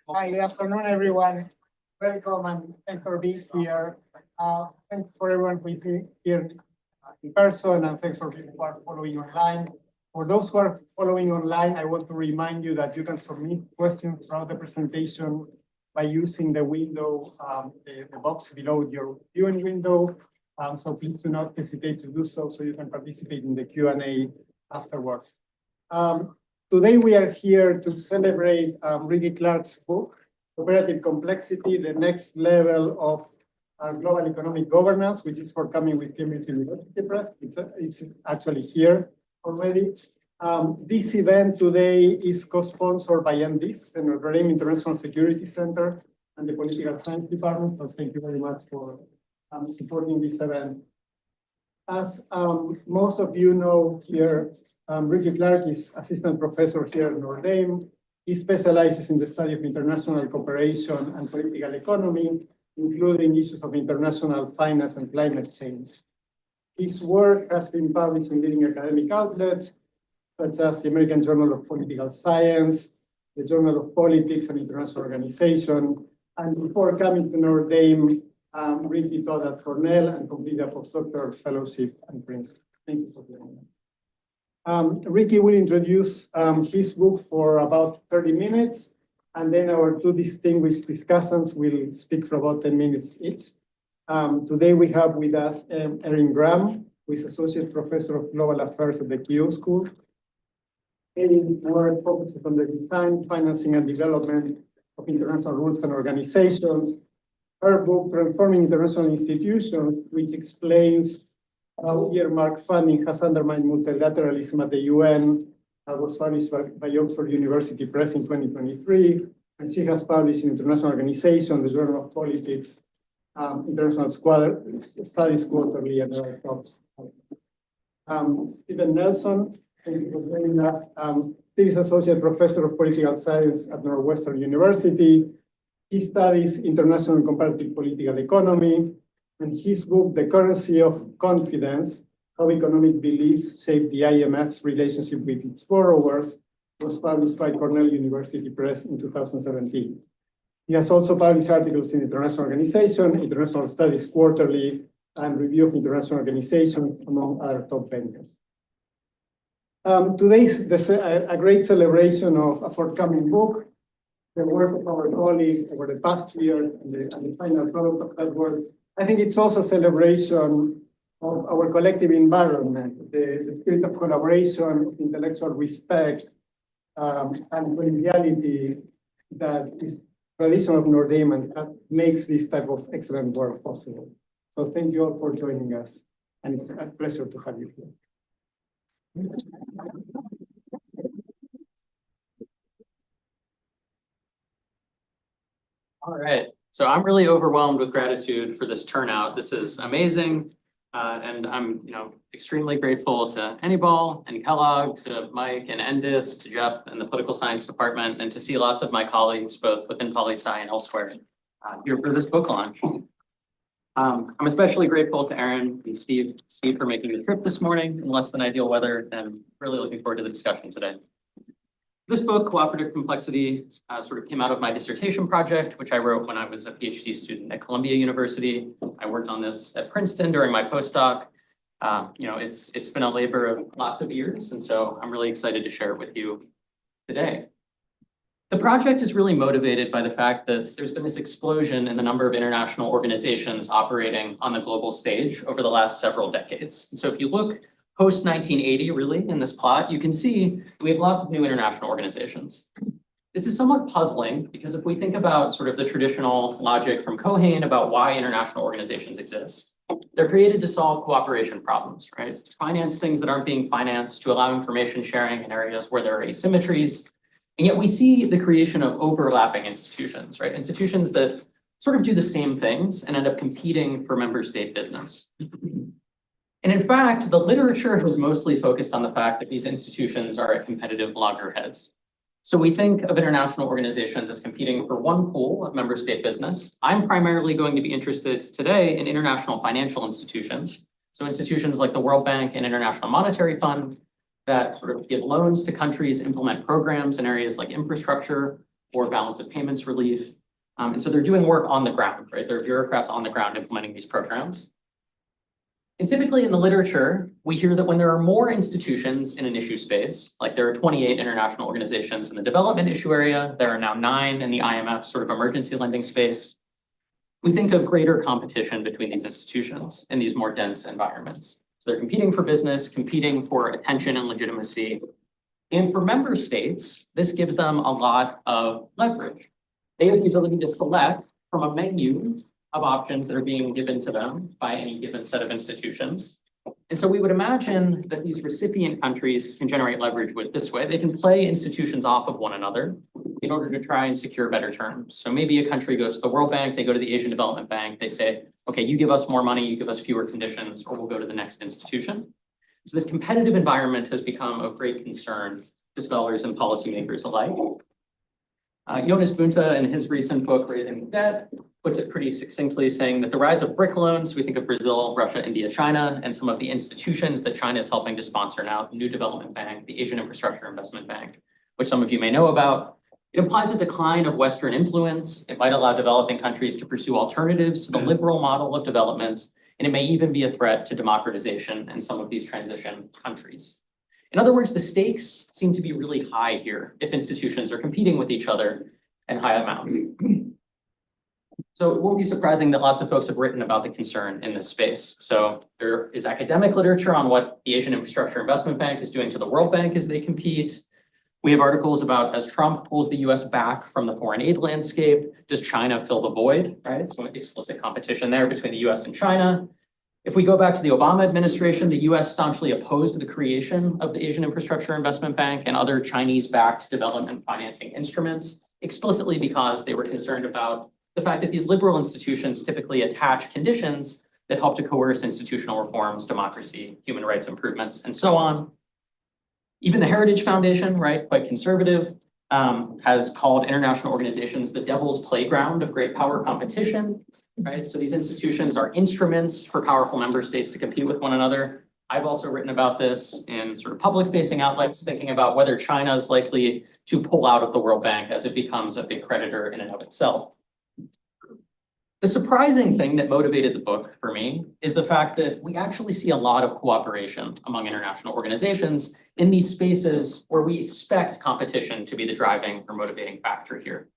Hi, good afternoon, everyone. Welcome and thanks for being here. Thanks for everyone who is here in person, and thanks for people who are following online. For those who are following online, I want to remind you that you can submit questions throughout the presentation by using the window, the box below your viewing window. So please do not hesitate to do so you can participate in the Q&A afterwards. Today we are here to celebrate Ricky Clark's book, Cooperative Complexity, the next level of global economic governance, which is forthcoming with Cambridge University Press. It's actually here already. This event today is co-sponsored by NDIS, the Notre Dame International Security Center, and the Political Science Department. So thank you very much for supporting this event. As most of you know here, Ricky Clark is assistant professor here at Notre Dame. He specializes in the study of international cooperation and political economy, including issues of international finance and climate change. His work has been published in leading academic outlets, such as the American Journal of Political Science, the Journal of Politics and International Organization. And before coming to Notre Dame, Ricky taught at Cornell and completed a postdoctoral fellowship at Princeton. Thank you for joining us. Ricky will introduce his book for about 30 minutes, and then our two distinguished discussants will speak for about 10 minutes each. Today we have with us Erin Graham, who is Associate Professor of Global Affairs at the Keough School. Erin's work focuses on the design, financing, and development of international rules and organizations. Her book, Transforming International Institutions, which explains how earmark funding has undermined multilateralism at the UN, was published by Oxford University Press in 2023. And she has published in International Organization, the Journal of Politics, International Studies Quarterly, and other topics. Stephen Nelson, thank you for joining us. Steve is Associate Professor of Political Science at Northwestern University. He studies international and comparative political economy. And his book, The Currency of Confidence, How Economic Beliefs Shape the IMF's Relationship with its Borrowers, was published by Cornell University Press in 2017. He has also published articles in International Organization, International Studies Quarterly, and Review of International Organizations, among other top venues. Today is a great celebration of a forthcoming book, the work of our colleagues over the past year, and the final product of that work. I think it's also a celebration of our collective environment, the spirit of collaboration, intellectual respect, and collegiality that is tradition of Notre Dame and that makes this type of excellent work possible. So thank you all for joining us, and it's a pleasure to have you here. All right. So I'm really overwhelmed with gratitude for this turnout. This is amazing. And I'm extremely grateful to Anibal and Kellogg, to Mike and Endis, to Jeff and the Political Science Department, and to see lots of my colleagues, both within poli-sci and elsewhere, here for this book launch. I'm especially grateful to Erin and Steve for making the trip this morning in less than ideal weather, and really looking forward to the discussion today. This book, Cooperative Complexity, sort of came out of my dissertation project, which I wrote when I was a PhD student at Columbia University. I worked on this at Princeton during my postdoc. It's been a labor of lots of years, and so I'm really excited to share it with you today. The project is really motivated by the fact that there's been this explosion in the number of international organizations operating on the global stage over the last several decades. And so if you look post-1980, really, in this plot, you can see we have lots of new international organizations. This is somewhat puzzling because if we think about sort of the traditional logic from Keough about why international organizations exist, they're created to solve cooperation problems, right? To finance things that aren't being financed, to allow information sharing in areas where there are asymmetries. And yet we see the creation of overlapping institutions, right? Institutions that sort of do the same things and end up competing for member state business. And in fact, the literature has mostly focused on the fact that these institutions are at competitive loggerheads. So we think of international organizations as competing for one pool of member state business. I'm primarily going to be interested today in international financial institutions. So institutions like the World Bank and International Monetary Fund that sort of give loans to countries, implement programs in areas like infrastructure or balance of payments relief. And so they're doing work on the ground, right? They're bureaucrats on the ground implementing these programs. And typically in the literature, we hear that when there are more institutions in an issue space, like there are 28 international organizations in the development issue area, there are now 9 in the IMF sort of emergency lending space. We think of greater competition between these institutions in these more dense environments. So they're competing for business, competing for attention and legitimacy. And for member states, this gives them a lot of leverage. They have the ability to select from a menu of options that are being given to them by any given set of institutions. And so we would imagine that these recipient countries can generate leverage with this way. They can play institutions off of one another in order to try and secure better terms. So maybe a country goes to the World Bank, they go to the Asian Development Bank, they say, okay, you give us more money, you give us fewer conditions, or we'll go to the next institution. So this competitive environment has become of great concern to scholars and policymakers alike. Jonas Bunta, in his recent book, Raising Debt, puts it pretty succinctly, saying that the rise of BRIC loans, we think of Brazil, Russia, India, China, and some of the institutions that China is helping to sponsor now, the New Development Bank, the Asian Infrastructure Investment Bank, which some of you may know about. It implies a decline of Western influence. It might allow developing countries to pursue alternatives to the liberal model of development, and it may even be a threat to democratization in some of these transition countries. In other words, the stakes seem to be really high here if institutions are competing with each other in high amounts. So it won't be surprising that lots of folks have written about the concern in this space. So there is academic literature on what the Asian Infrastructure Investment Bank is doing to the World Bank as they compete. We have articles about as Trump pulls the US back from the foreign aid landscape, does China fill the void, right? So explicit competition there between the US and China. If we go back to the Obama administration, the US staunchly opposed the creation of the Asian Infrastructure Investment Bank and other Chinese-backed development financing instruments, explicitly because they were concerned about the fact that these liberal institutions typically attach conditions that help to coerce institutional reforms, democracy, human rights improvements, and so on. Even the Heritage Foundation, right, quite conservative, has called international organizations the devil's playground of great power competition, right? So these institutions are instruments for powerful member states to compete with one another. I've also written about this in sort of public-facing outlets, thinking about whether China is likely to pull out of the World Bank as it becomes a big creditor in and of itself. The surprising thing that motivated the book for me is the fact that we actually see a lot of cooperation among international organizations in these spaces where we expect competition to be the driving or motivating factor here.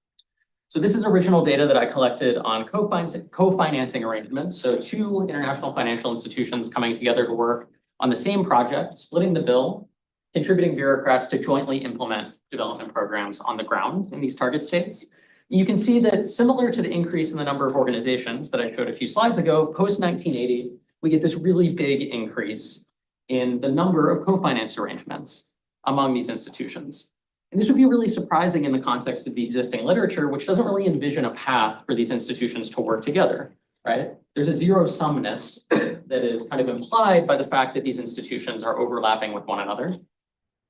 So this is original data that I collected on co-financing arrangements. So 2 international financial institutions coming together to work on the same project, splitting the bill, contributing bureaucrats to jointly implement development programs on the ground in these target states. You can see that similar to the increase in the number of organizations that I showed a few slides ago, post-1980, we get this really big increase in the number of co-finance arrangements among these institutions. And this would be really surprising in the context of the existing literature, which doesn't really envision a path for these institutions to work together, right? There's a zero-sumness that is kind of implied by the fact that these institutions are overlapping with one another.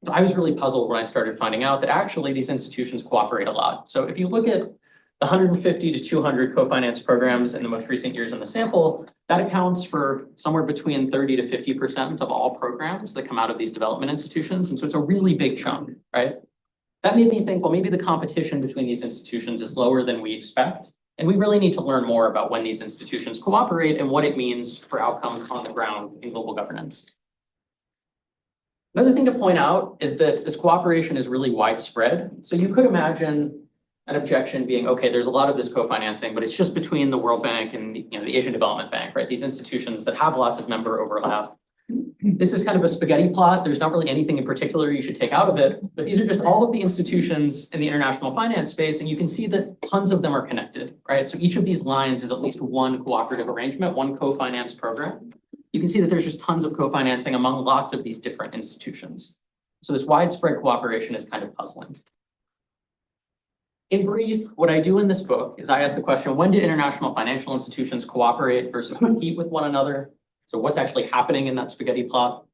So I was really puzzled when I started finding out that actually these institutions cooperate a lot. So if you look at the 150 to 200 co-finance programs in the most recent years in the sample, that accounts for somewhere between 30 to 50% of all programs that come out of these development institutions. And so it's a really big chunk, right? That made me think, well, maybe the competition between these institutions is lower than we expect. And we really need to learn more about when these institutions cooperate and what it means for outcomes on the ground in global governance. Another thing to point out is that this cooperation is really widespread. So you could imagine an objection being, okay, there's a lot of this co-financing, but it's just between the World Bank and the Asian Development Bank, right? These institutions that have lots of member overlap. This is kind of a spaghetti plot. There's not really anything in particular you should take out of it, but these are just all of the institutions in the international finance space, and you can see that tons of them are connected, right? So each of these lines is at least one cooperative arrangement, one co-finance program. You can see that there's just tons of co-financing among lots of these different institutions. So this widespread cooperation is kind of puzzling. In brief, what I do in this book is I ask the question, when do international financial institutions cooperate versus compete with one another? So what's actually happening in that spaghetti plot?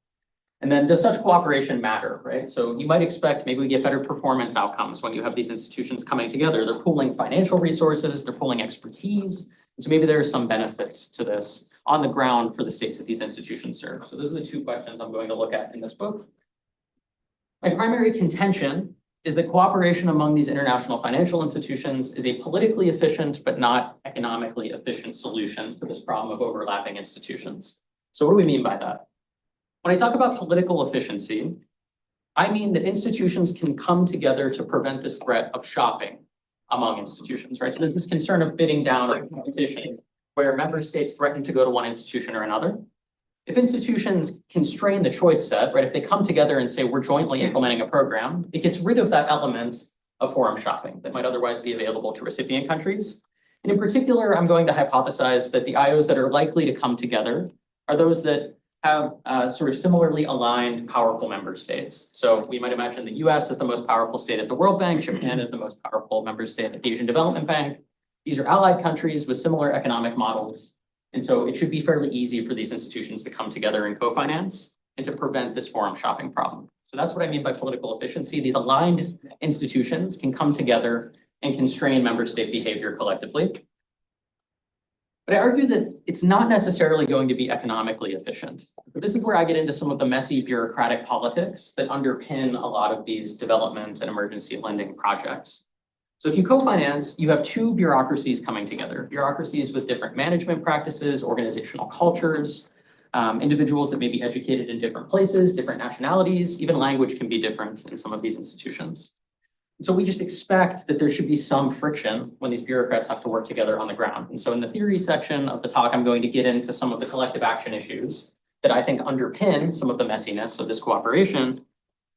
And then does such cooperation matter, right? So you might expect maybe we get better performance outcomes when you have these institutions coming together. They're pooling financial resources, they're pooling expertise. So maybe there are some benefits to this on the ground for the states that these institutions serve. So those are the two questions I'm going to look at in this book. My primary contention is that cooperation among these international financial institutions is a politically efficient but not economically efficient solution to this problem of overlapping institutions. So what do we mean by that? When I talk about political efficiency, I mean that institutions can come together to prevent this threat of shopping among institutions, right? So there's this concern of bidding down or competition where member states threaten to go to one institution or another. If institutions constrain the choice set, right, if they come together and say we're jointly implementing a program, it gets rid of that element of forum shopping that might otherwise be available to recipient countries. And in particular, I'm going to hypothesize that the IOs that are likely to come together are those that have sort of similarly aligned powerful member states. So we might imagine the US is the most powerful state at the World Bank, Japan is the most powerful member state at the Asian Development Bank. These are allied countries with similar economic models. And so it should be fairly easy for these institutions to come together and co-finance and to prevent this forum shopping problem. So that's what I mean by political efficiency. These aligned institutions can come together and constrain member state behavior collectively. But I argue that it's not necessarily going to be economically efficient. This is where I get into some of the messy bureaucratic politics that underpin a lot of these development and emergency lending projects. So if you co-finance, you have two bureaucracies coming together, bureaucracies with different management practices, organizational cultures, individuals that may be educated in different places, different nationalities, even language can be different in some of these institutions. So we just expect that there should be some friction when these bureaucrats have to work together on the ground. And so in the theory section of the talk, I'm going to get into some of the collective action issues that I think underpin some of the messiness of this cooperation. And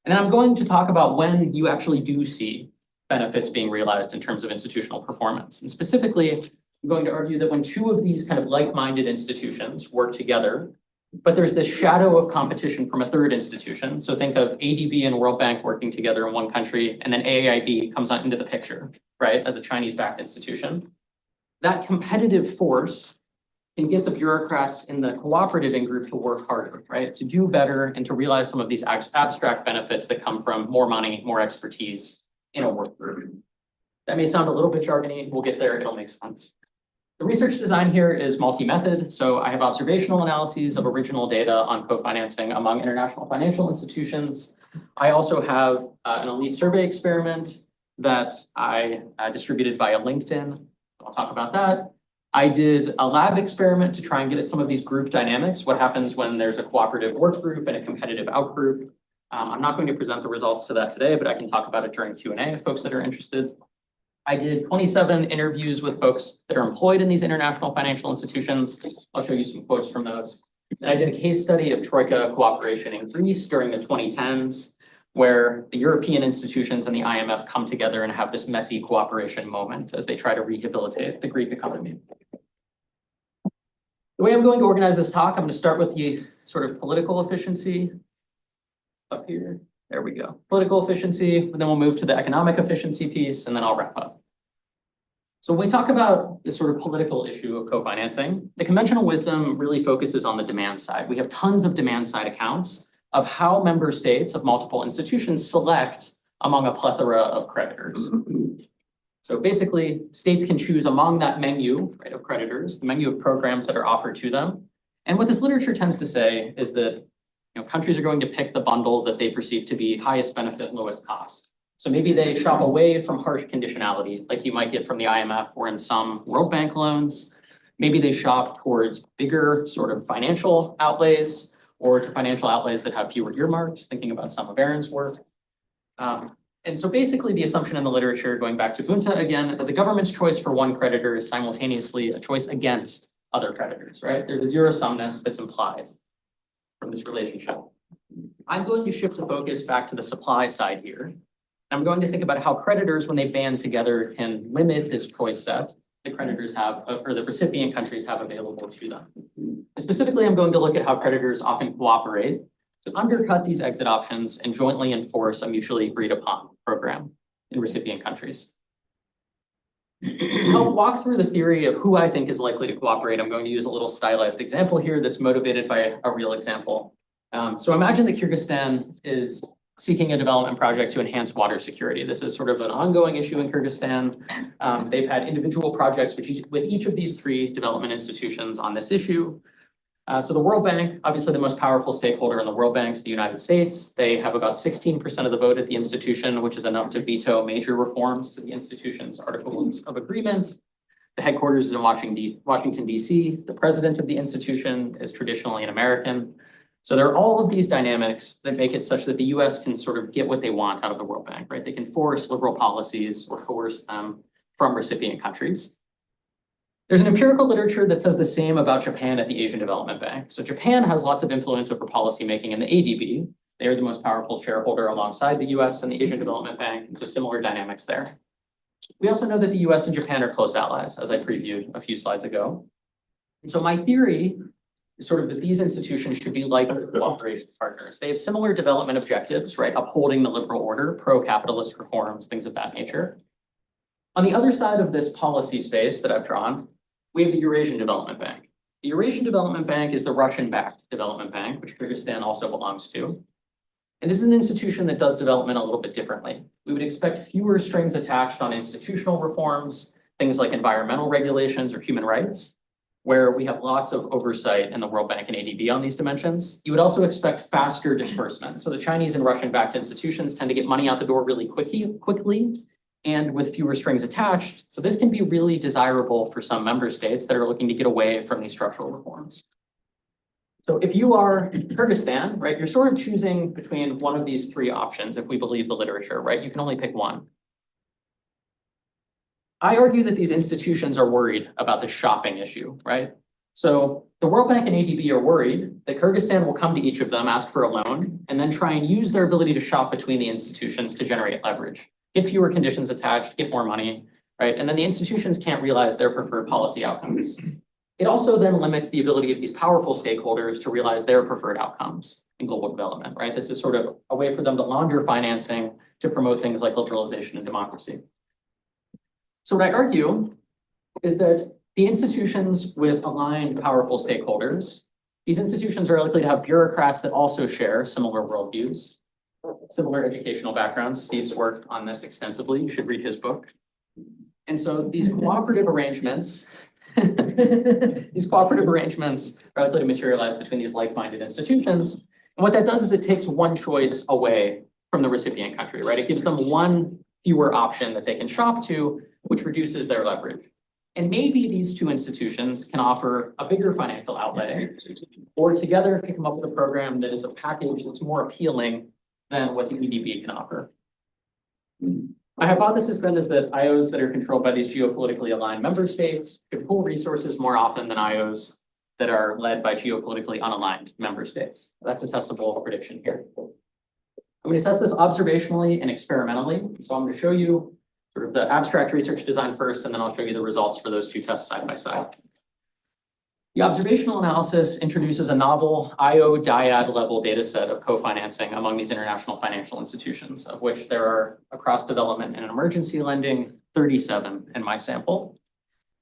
then I'm going to talk about when you actually do see benefits being realized in terms of institutional performance. And specifically, I'm going to argue that when two of these kind of like-minded institutions work together, but there's this shadow of competition from a third institution. So think of ADB and World Bank working together in one country, and then AIIB comes into the picture, right, as a Chinese-backed institution. That competitive force can get the bureaucrats in the cooperative in-group to work harder, right, to do better and to realize some of these abstract benefits that come from more money, more expertise in a work group. That may sound a little bit jargony. We'll get there. It'll make sense. The research design here is multi-method. So I have observational analyses of original data on co-financing among international financial institutions. I also have an elite survey experiment that I distributed via LinkedIn. I'll talk about that. I did a lab experiment to try and get at some of these group dynamics. What happens when there's a cooperative work group and a competitive out group? I'm not going to present the results to that today, but I can talk about it during Q&A if folks that are interested. I did 27 interviews with folks that are employed in these international financial institutions. I'll show you some quotes from those. And I did a case study of Troika cooperation in Greece during the 2010s, where the European institutions and the IMF come together and have this messy cooperation moment as they try to rehabilitate the Greek economy. The way I'm going to organize this talk, I'm going to start with the sort of political efficiency up here. There we go. Political efficiency, and then we'll move to the economic efficiency piece, and then I'll wrap up. So when we talk about this sort of political issue of co-financing, the conventional wisdom really focuses on the demand side. We have tons of demand side accounts of how member states of multiple institutions select among a plethora of creditors. So basically, states can choose among that menu, right, of creditors, the menu of programs that are offered to them. And what this literature tends to say is that countries are going to pick the bundle that they perceive to be highest benefit, lowest cost. So maybe they shop away from harsh conditionality, like you might get from the IMF or in some World Bank loans. Maybe they shop towards bigger sort of financial outlays or to financial outlays that have fewer earmarks, thinking about some of Erin's work. And so basically the assumption in the literature, going back to Bunta again, is the government's choice for one creditor is simultaneously a choice against other creditors, right? There's a zero-sumness that's implied from this relationship. I'm going to shift the focus back to the supply side here. I'm going to think about how creditors, when they band together, can limit this choice set the creditors have, or the recipient countries have available to them. And specifically, I'm going to look at how creditors often cooperate to undercut these exit options and jointly enforce a mutually agreed upon program in recipient countries. To help walk through the theory of who I think is likely to cooperate, I'm going to use a little stylized example here that's motivated by a real example. So imagine that Kyrgyzstan is seeking a development project to enhance water security. This is sort of an ongoing issue in Kyrgyzstan. They've had individual projects with each of these three development institutions on this issue. So the World Bank, obviously the most powerful stakeholder in the World Bank is the United States. They have about 16% of the vote at the institution, which is enough to veto major reforms to the institution's articles of agreement. The headquarters is in Washington, D.C. The president of the institution is traditionally an American. So there are all of these dynamics that make it such that the US can sort of get what they want out of the World Bank, right? They can force liberal policies or coerce them from recipient countries. There's an empirical literature that says the same about Japan at the Asian Development Bank. So Japan has lots of influence over policymaking in the ADB. They are the most powerful shareholder alongside the US and the Asian Development Bank, and so similar dynamics there. We also know that the US and Japan are close allies, as I previewed a few slides ago. And so my theory is sort of that these institutions should be like cooperation partners. They have similar development objectives, right? Upholding the liberal order, pro-capitalist reforms, things of that nature. On the other side of this policy space that I've drawn, we have the Eurasian Development Bank. The Eurasian Development Bank is the Russian-backed development bank, which Kyrgyzstan also belongs to. And this is an institution that does development a little bit differently. We would expect fewer strings attached on institutional reforms, things like environmental regulations or human rights, where we have lots of oversight in the World Bank and ADB on these dimensions. You would also expect faster disbursement. So the Chinese and Russian-backed institutions tend to get money out the door really quickly and with fewer strings attached. So this can be really desirable for some member states that are looking to get away from these structural reforms. So if you are Kyrgyzstan, right, you're sort of choosing between one of these three options if we believe the literature, right? You can only pick one. I argue that these institutions are worried about the shopping issue, right? So the World Bank and ADB are worried that Kyrgyzstan will come to each of them, ask for a loan, and then try and use their ability to shop between the institutions to generate leverage, get fewer conditions attached, get more money, right? And then the institutions can't realize their preferred policy outcomes. It also then limits the ability of these powerful stakeholders to realize their preferred outcomes in global development, right? This is sort of a way for them to launder financing to promote things like liberalization and democracy. So what I argue is that the institutions with aligned powerful stakeholders, these institutions are likely to have bureaucrats that also share similar worldviews, similar educational backgrounds. Steve's worked on this extensively. You should read his book. And so these cooperative arrangements, are likely to materialize between these like-minded institutions. And what that does is it takes one choice away from the recipient country, right? It gives them one fewer option that they can shop to, which reduces their leverage. And maybe these two institutions can offer a bigger financial outlay, or together can come up with a program that is a package that's more appealing than what the EDB can offer. My hypothesis then is that IOs that are controlled by these geopolitically aligned member states could pool resources more often than IOs that are led by geopolitically unaligned member states. That's a testable prediction here. I'm going to test this observationally and experimentally. So I'm going to show you sort of the abstract research design first, and then I'll show you the results for those two tests side by side. The observational analysis introduces a novel IO dyad level data set of co-financing among these international financial institutions, of which there are across development and emergency lending, 37 in my sample.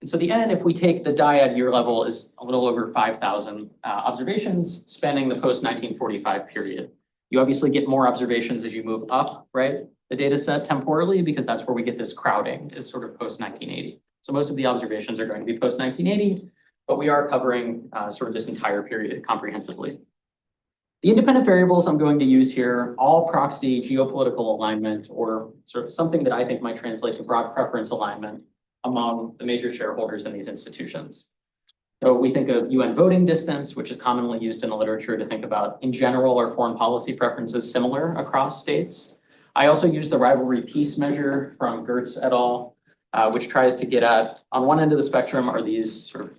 And so the N, if we take the dyad year level, is a little over 5,000 observations spanning the post-1945 period. You obviously get more observations as you move up, right? The data set temporally, because that's where we get this crowding, is sort of post-1980. So most of the observations are going to be post-1980, but we are covering sort of this entire period comprehensively. The independent variables I'm going to use here, all proxy geopolitical alignment, or sort of something that I think might translate to broad preference alignment among the major shareholders in these institutions. So we think of UN voting distance, which is commonly used in the literature to think about, in general, are foreign policy preferences similar across states. I also use the rivalry peace measure from Gertz et al., which tries to get at, on one end of the spectrum are these sort of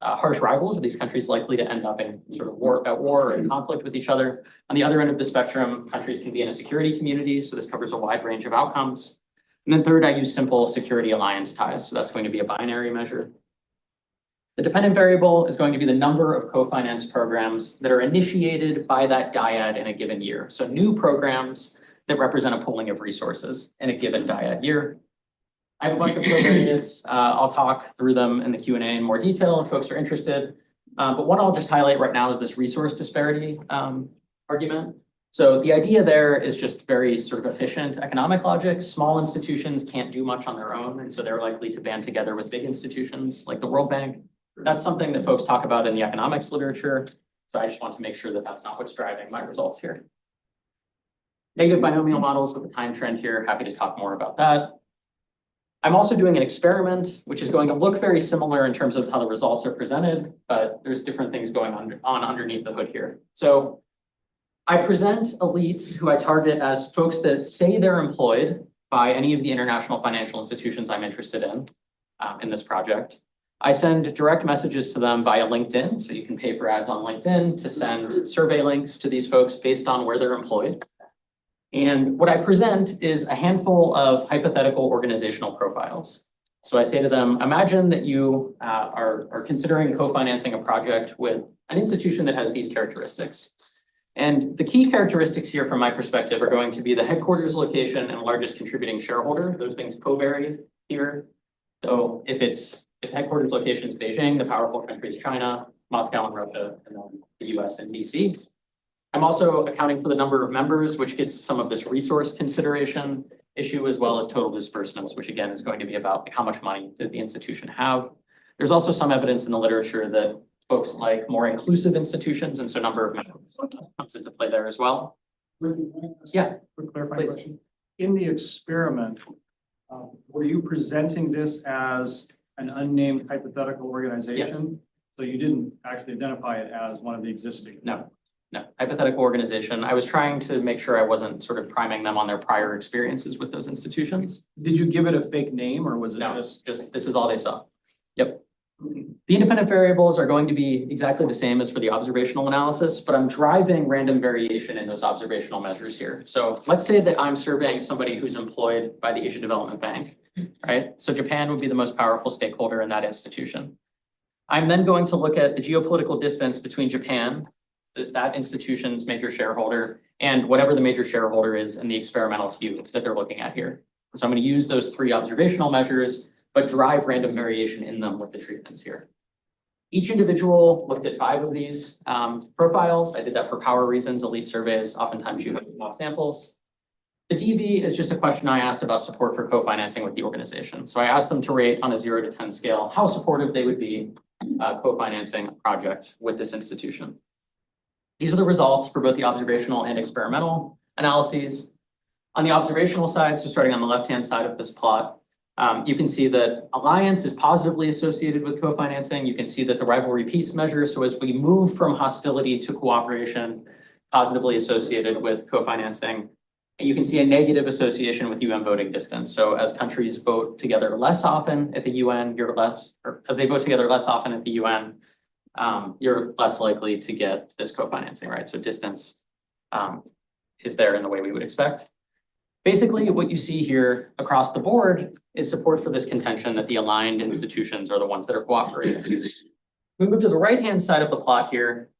harsh rivals, are these countries likely to end up in sort of war or in conflict with each other. On the other end of the spectrum, countries can be in a security community, so this covers a wide range of outcomes. And then third, I use simple security alliance ties, so that's going to be a binary measure. The dependent variable is going to be the number of co-finance programs that are initiated by that dyad in a given year. So new programs that represent a pooling of resources in a given dyad year. I have a bunch of covariates. I'll talk through them in the Q&A in more detail if folks are interested. But what I'll just highlight right now is this resource disparity argument. So the idea there is just very sort of efficient economic logic. Small institutions can't do much on their own, and so they're likely to band together with big institutions like the World Bank. That's something that folks talk about in the economics literature. So I just want to make sure that that's not what's driving my results here. Negative binomial models with the time trend here, happy to talk more about that. I'm also doing an experiment, which is going to look very similar in terms of how the results are presented, but there's different things going on underneath the hood here. So I present elites who I target as folks that say they're employed by any of the international financial institutions I'm interested in this project. I send direct messages to them via LinkedIn, so you can pay for ads on LinkedIn to send survey links to these folks based on where they're employed. And what I present is a handful of hypothetical organizational profiles. So I say to them, imagine that you are considering co-financing a project with an institution that has these characteristics. And the key characteristics here from my perspective are going to be the headquarters location and largest contributing shareholder. Those things co-vary here. So if headquarters location is Beijing, the powerful country is China, Moscow and Russia, and then the US and DC. I'm also accounting for the number of members, which gets some of this resource consideration issue, as well as total disbursements, which again is going to be about how much money did the institution have. There's also some evidence in the literature that folks like more inclusive institutions, and so number of members comes into play there as well. Yeah. Quick clarifying Please. question. In the experiment, were you presenting this as an unnamed hypothetical organization? So you didn't actually identify it as one of the existing? No, hypothetical organization. I was trying to make sure I wasn't sort of priming them on their prior experiences with those institutions. Did you give it a fake name or was it No, just? just this is all they saw. Yep. The independent variables are going to be exactly the same as for the observational analysis, but I'm driving random variation in those observational measures here. So let's say that I'm surveying somebody who's employed by the Asian Development Bank, right? So Japan would be the most powerful stakeholder in that institution. I'm then going to look at the geopolitical distance between Japan, that institution's major shareholder, and whatever the major shareholder is in the experimental hue that they're looking at here. So I'm going to use those three observational measures, but drive random variation in them with the treatments here. Each individual looked at 5 of these profiles. I did that for power reasons. Elite surveys, oftentimes you have small samples. The DV is just a question I asked about support for co-financing with the organization. So I asked them to rate on a 0 to 10 scale how supportive they would be co-financing a project with this institution. These are the results for both the observational and experimental analyses. On the observational side, so starting on the left-hand side of this plot, you can see that alliance is positively associated with co-financing. You can see that the rivalry peace measure, so as we move from hostility to cooperation, positively associated with co-financing. And you can see a negative association with UN voting distance. So as countries vote together less often at the UN, as they vote together less often at the UN, you're less likely to get this co-financing, right? So distance is there in the way we would expect. Basically, what you see here across the board is support for this contention that the aligned institutions are the ones that are cooperating. We move to the right-hand side of the plot here.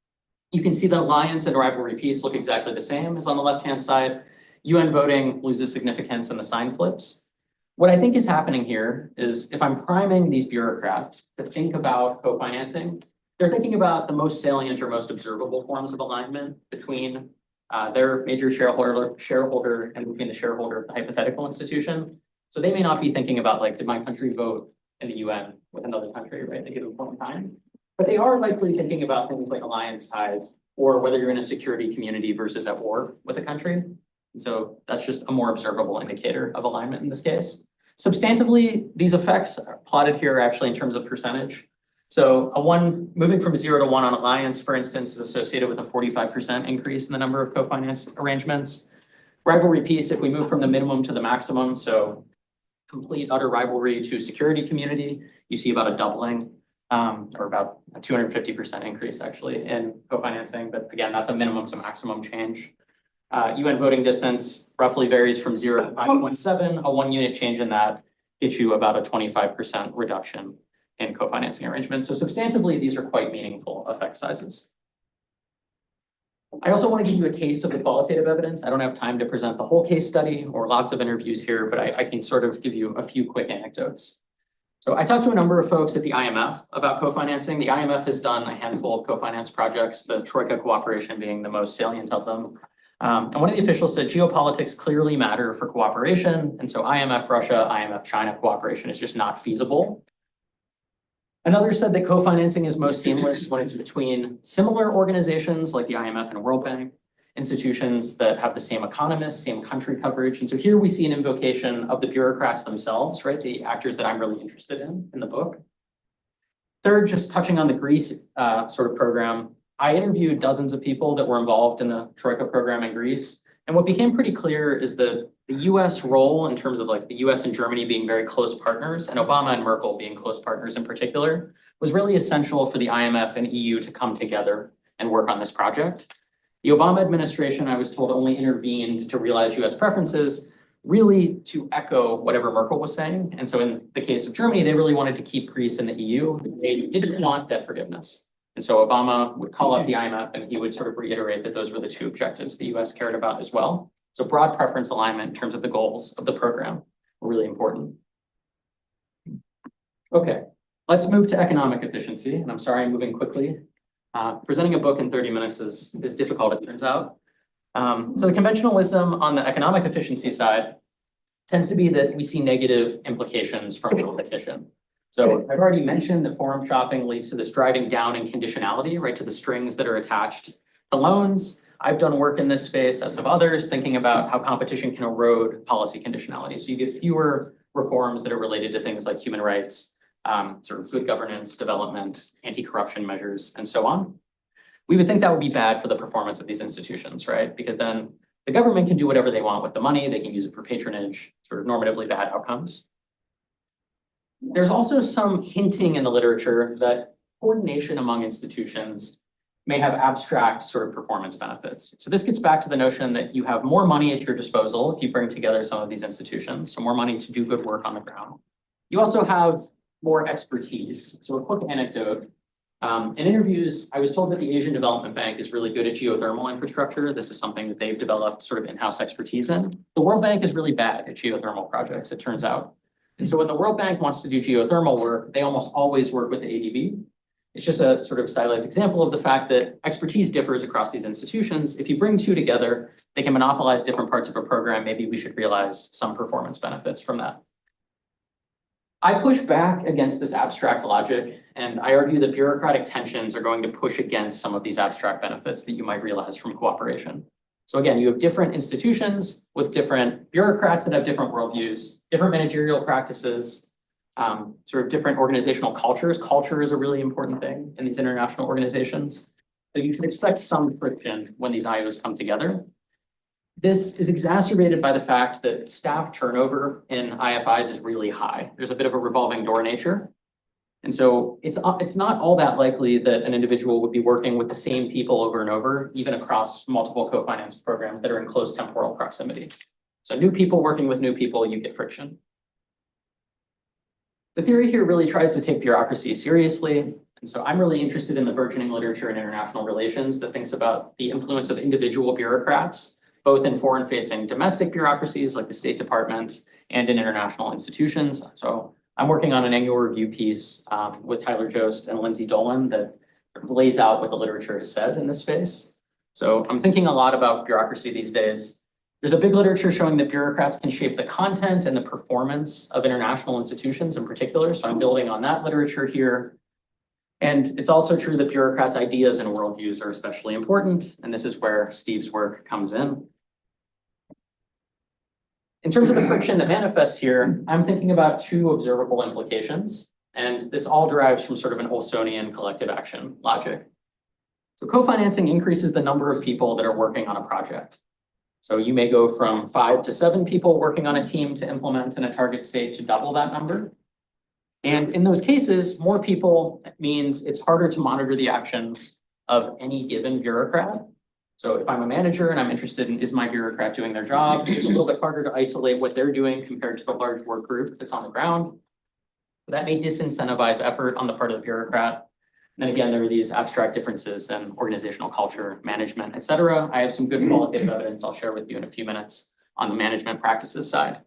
You can see that alliance and rivalry peace look exactly the same as on the left-hand side. UN voting loses significance and the sign flips. What I think is happening here is if I'm priming these bureaucrats to think about co-financing, they're thinking about the most salient or most observable forms of alignment between their major shareholder and between the shareholder of the hypothetical institution. So they may not be thinking about like, did my country vote in the UN with another country, right? They get a point in time. But they are likely thinking about things like alliance ties or whether you're in a security community versus at war with a country. And so that's just a more observable indicator of alignment in this case. Substantively, these effects are plotted here actually in terms of percentage. So moving from 0 to 1 on alliance, for instance, is associated with a 45% increase in the number of co-finance arrangements. Rivalry peace, if we move from the minimum to the maximum, so complete utter rivalry to security community, you see about a doubling or about a 250% increase actually in co-financing. But again, that's a minimum to maximum change. UN voting distance roughly varies from 0 to 5.7. A 1 unit change in that gets you about a 25% reduction in co-financing arrangements. So substantively, these are quite meaningful effect sizes. I also want to give you a taste of the qualitative evidence. I don't have time to present the whole case study or lots of interviews here, but I can sort of give you a few quick anecdotes. So I talked to a number of folks at the IMF about co-financing. The IMF has done a handful of co-finance projects, the Troika cooperation being the most salient of them. And one of the officials said geopolitics clearly matter for cooperation. And so IMF Russia, IMF China cooperation is just not feasible. Another said that co-financing is most seamless when it's between similar organizations like the IMF and World Bank, institutions that have the same economists, same country coverage. And so here we see an invocation of the bureaucrats themselves, right? The actors that I'm really interested in the book. Third, just touching on the Greece sort of program, I interviewed dozens of people that were involved in the Troika program in Greece. And what became pretty clear is that the US role in terms of like the US and Germany being very close partners and Obama and Merkel being close partners in particular was really essential for the IMF and EU to come together and work on this project. The Obama administration, I was told, only intervened to realize US preferences, really to echo whatever Merkel was saying. And so in the case of Germany, they really wanted to keep Greece in the EU. They didn't want debt forgiveness. And so Obama would call up the IMF and he would sort of reiterate that those were the two objectives the US cared about as well. So broad preference alignment in terms of the goals of the program were really important. Okay, let's move to economic efficiency. And I'm sorry I'm moving quickly. Presenting a book in 30 minutes is difficult, it turns out. So the conventional wisdom on the economic efficiency side tends to be that we see negative implications from competition. So I've already mentioned that forum shopping leads to this driving down in conditionality, right, to the strings that are attached to loans. I've done work in this space, as have others, thinking about how competition can erode policy conditionality. So you get fewer reforms that are related to things like human rights, sort of good governance, development, anti-corruption measures, and so on. We would think that would be bad for the performance of these institutions, right? Because then the government can do whatever they want with the money, they can use it for patronage, sort of normatively bad outcomes. There's also some hinting in the literature that coordination among institutions may have abstract sort of performance benefits. So this gets back to the notion that you have more money at your disposal if you bring together some of these institutions, so more money to do good work on the ground. You also have more expertise. So a quick anecdote. In interviews, I was told that the Asian Development Bank is really good at geothermal infrastructure. This is something that they've developed sort of in-house expertise in. The World Bank is really bad at geothermal projects, it turns out. And so when the World Bank wants to do geothermal work, they almost always work with the ADB. It's just a sort of stylized example of the fact that expertise differs across these institutions. If you bring two together, they can monopolize different parts of a program. Maybe we should realize some performance benefits from that. I push back against this abstract logic, and I argue that bureaucratic tensions are going to push against some of these abstract benefits that you might realize from cooperation. So again, you have different institutions with different bureaucrats that have different worldviews, different managerial practices, sort of different organizational cultures. Culture is a really important thing in these international organizations. So you should expect some friction when these IOs come together. This is exacerbated by the fact that staff turnover in IFIs is really high. There's a bit of a revolving door nature. And so it's not all that likely that an individual would be working with the same people over and over, even across multiple co-finance programs that are in close temporal proximity. So new people working with new people, you get friction. The theory here really tries to take bureaucracy seriously. And so I'm really interested in the burgeoning literature in international relations that thinks about the influence of individual bureaucrats, both in foreign-facing domestic bureaucracies like the State Department and in international institutions. So I'm working on an annual review piece with Tyler Jost and Lindsay Dolan that lays out what the literature has said in this space. So I'm thinking a lot about bureaucracy these days. There's a big literature showing that bureaucrats can shape the content and the performance of international institutions in particular. So I'm building on that literature here. And it's also true that bureaucrats' ideas and worldviews are especially important. And this is where Steve's work comes in. In terms of the friction that manifests here, I'm thinking about two observable implications, and this all derives from sort of an Olsonian collective action logic. So co-financing increases the number of people that are working on a project. So you may go from 5 to 7 people working on a team to implement in a target state to double that number. And in those cases, more people means it's harder to monitor the actions of any given bureaucrat. So if I'm a manager and I'm interested in, is my bureaucrat doing their job? It's a little bit harder to isolate what they're doing compared to the large work group that's on the ground. That may disincentivize effort on the part of the bureaucrat. And then again, there are these abstract differences in organizational culture, management, et cetera. I have some good qualitative evidence I'll share with you in a few minutes on the management practices side.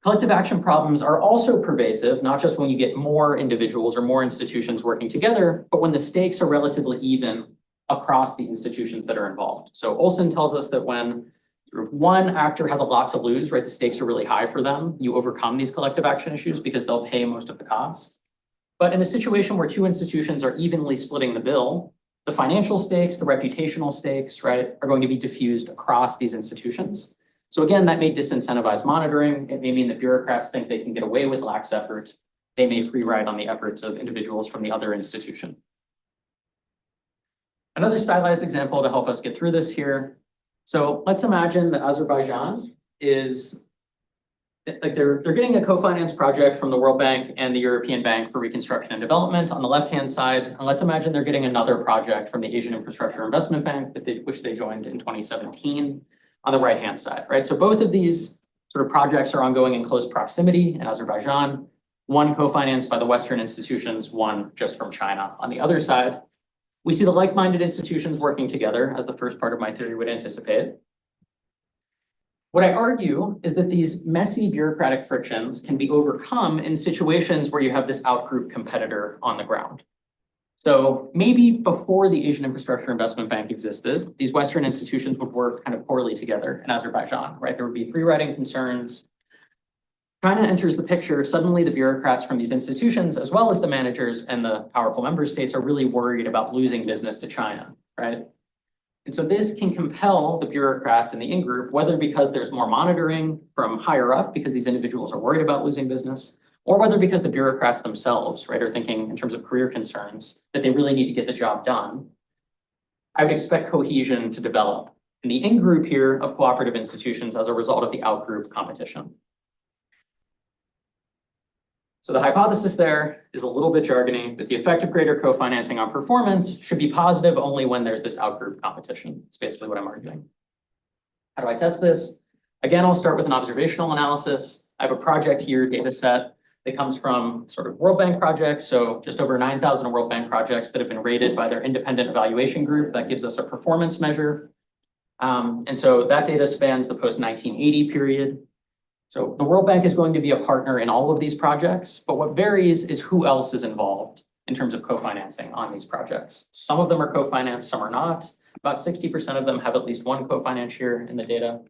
Collective action problems are also pervasive, not just when you get more individuals or more institutions working together, but when the stakes are relatively even across the institutions that are involved. So Olson tells us that when sort of one actor has a lot to lose, right, the stakes are really high for them, you overcome these collective action issues because they'll pay most of the cost. But in a situation where two institutions are evenly splitting the bill, the financial stakes, the reputational stakes, right, are going to be diffused across these institutions. So again, that may disincentivize monitoring. It may mean that bureaucrats think they can get away with lax effort. They may free ride on the efforts of individuals from the other institution. Another stylized example to help us get through this here. So let's imagine that Azerbaijan is, like they're getting a co-finance project from the World Bank and the European Bank for Reconstruction and Development on the left-hand side. And let's imagine they're getting another project from the Asian Infrastructure Investment Bank, which they joined in 2017 on the right-hand side, right? So both of these sort of projects are ongoing in close proximity in Azerbaijan, one co-financed by the Western institutions, one just from China. On the other side, we see the like-minded institutions working together, as the first part of my theory would anticipate. What I argue is that these messy bureaucratic frictions can be overcome in situations where you have this outgroup competitor on the ground. So maybe before the Asian Infrastructure Investment Bank existed, these Western institutions would work kind of poorly together in Azerbaijan, right? There would be free riding concerns. China enters the picture, suddenly the bureaucrats from these institutions, as well as the managers and the powerful member states, are really worried about losing business to China, right? And so this can compel the bureaucrats in the in-group, whether because there's more monitoring from higher up because these individuals are worried about losing business, or whether because the bureaucrats themselves, right, are thinking in terms of career concerns that they really need to get the job done. I would expect cohesion to develop in the in-group here of cooperative institutions as a result of the out-group competition. So the hypothesis there is a little bit jargony, but the effect of greater co-financing on performance should be positive only when there's this out-group competition. It's basically what I'm arguing. How do I test this? Again, I'll start with an observational analysis. I have a project here, data set, that comes from sort of World Bank projects. So just over 9,000 World Bank projects that have been rated by their independent evaluation group. That gives us a performance measure. And so that data spans the post-1980 period. So the World Bank is going to be a partner in all of these projects, but what varies is who else is involved in terms of co-financing on these projects. Some of them are co-financed, some are not. About 60% of them have at least one co-financier in the data.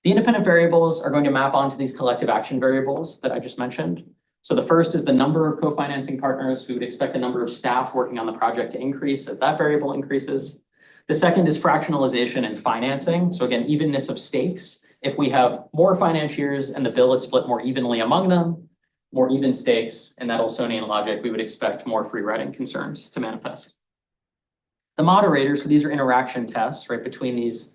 The independent variables are going to map onto these collective action variables that I just mentioned. So the first is the number of co-financing partners. We would expect the number of staff working on the project to increase as that variable increases. The second is fractionalization and financing. So again, evenness of stakes. If we have more financiers and the bill is split more evenly among them, more even stakes, in that Olsonian logic, we would expect more free riding concerns to manifest. The moderator, so these are interaction tests, right, between these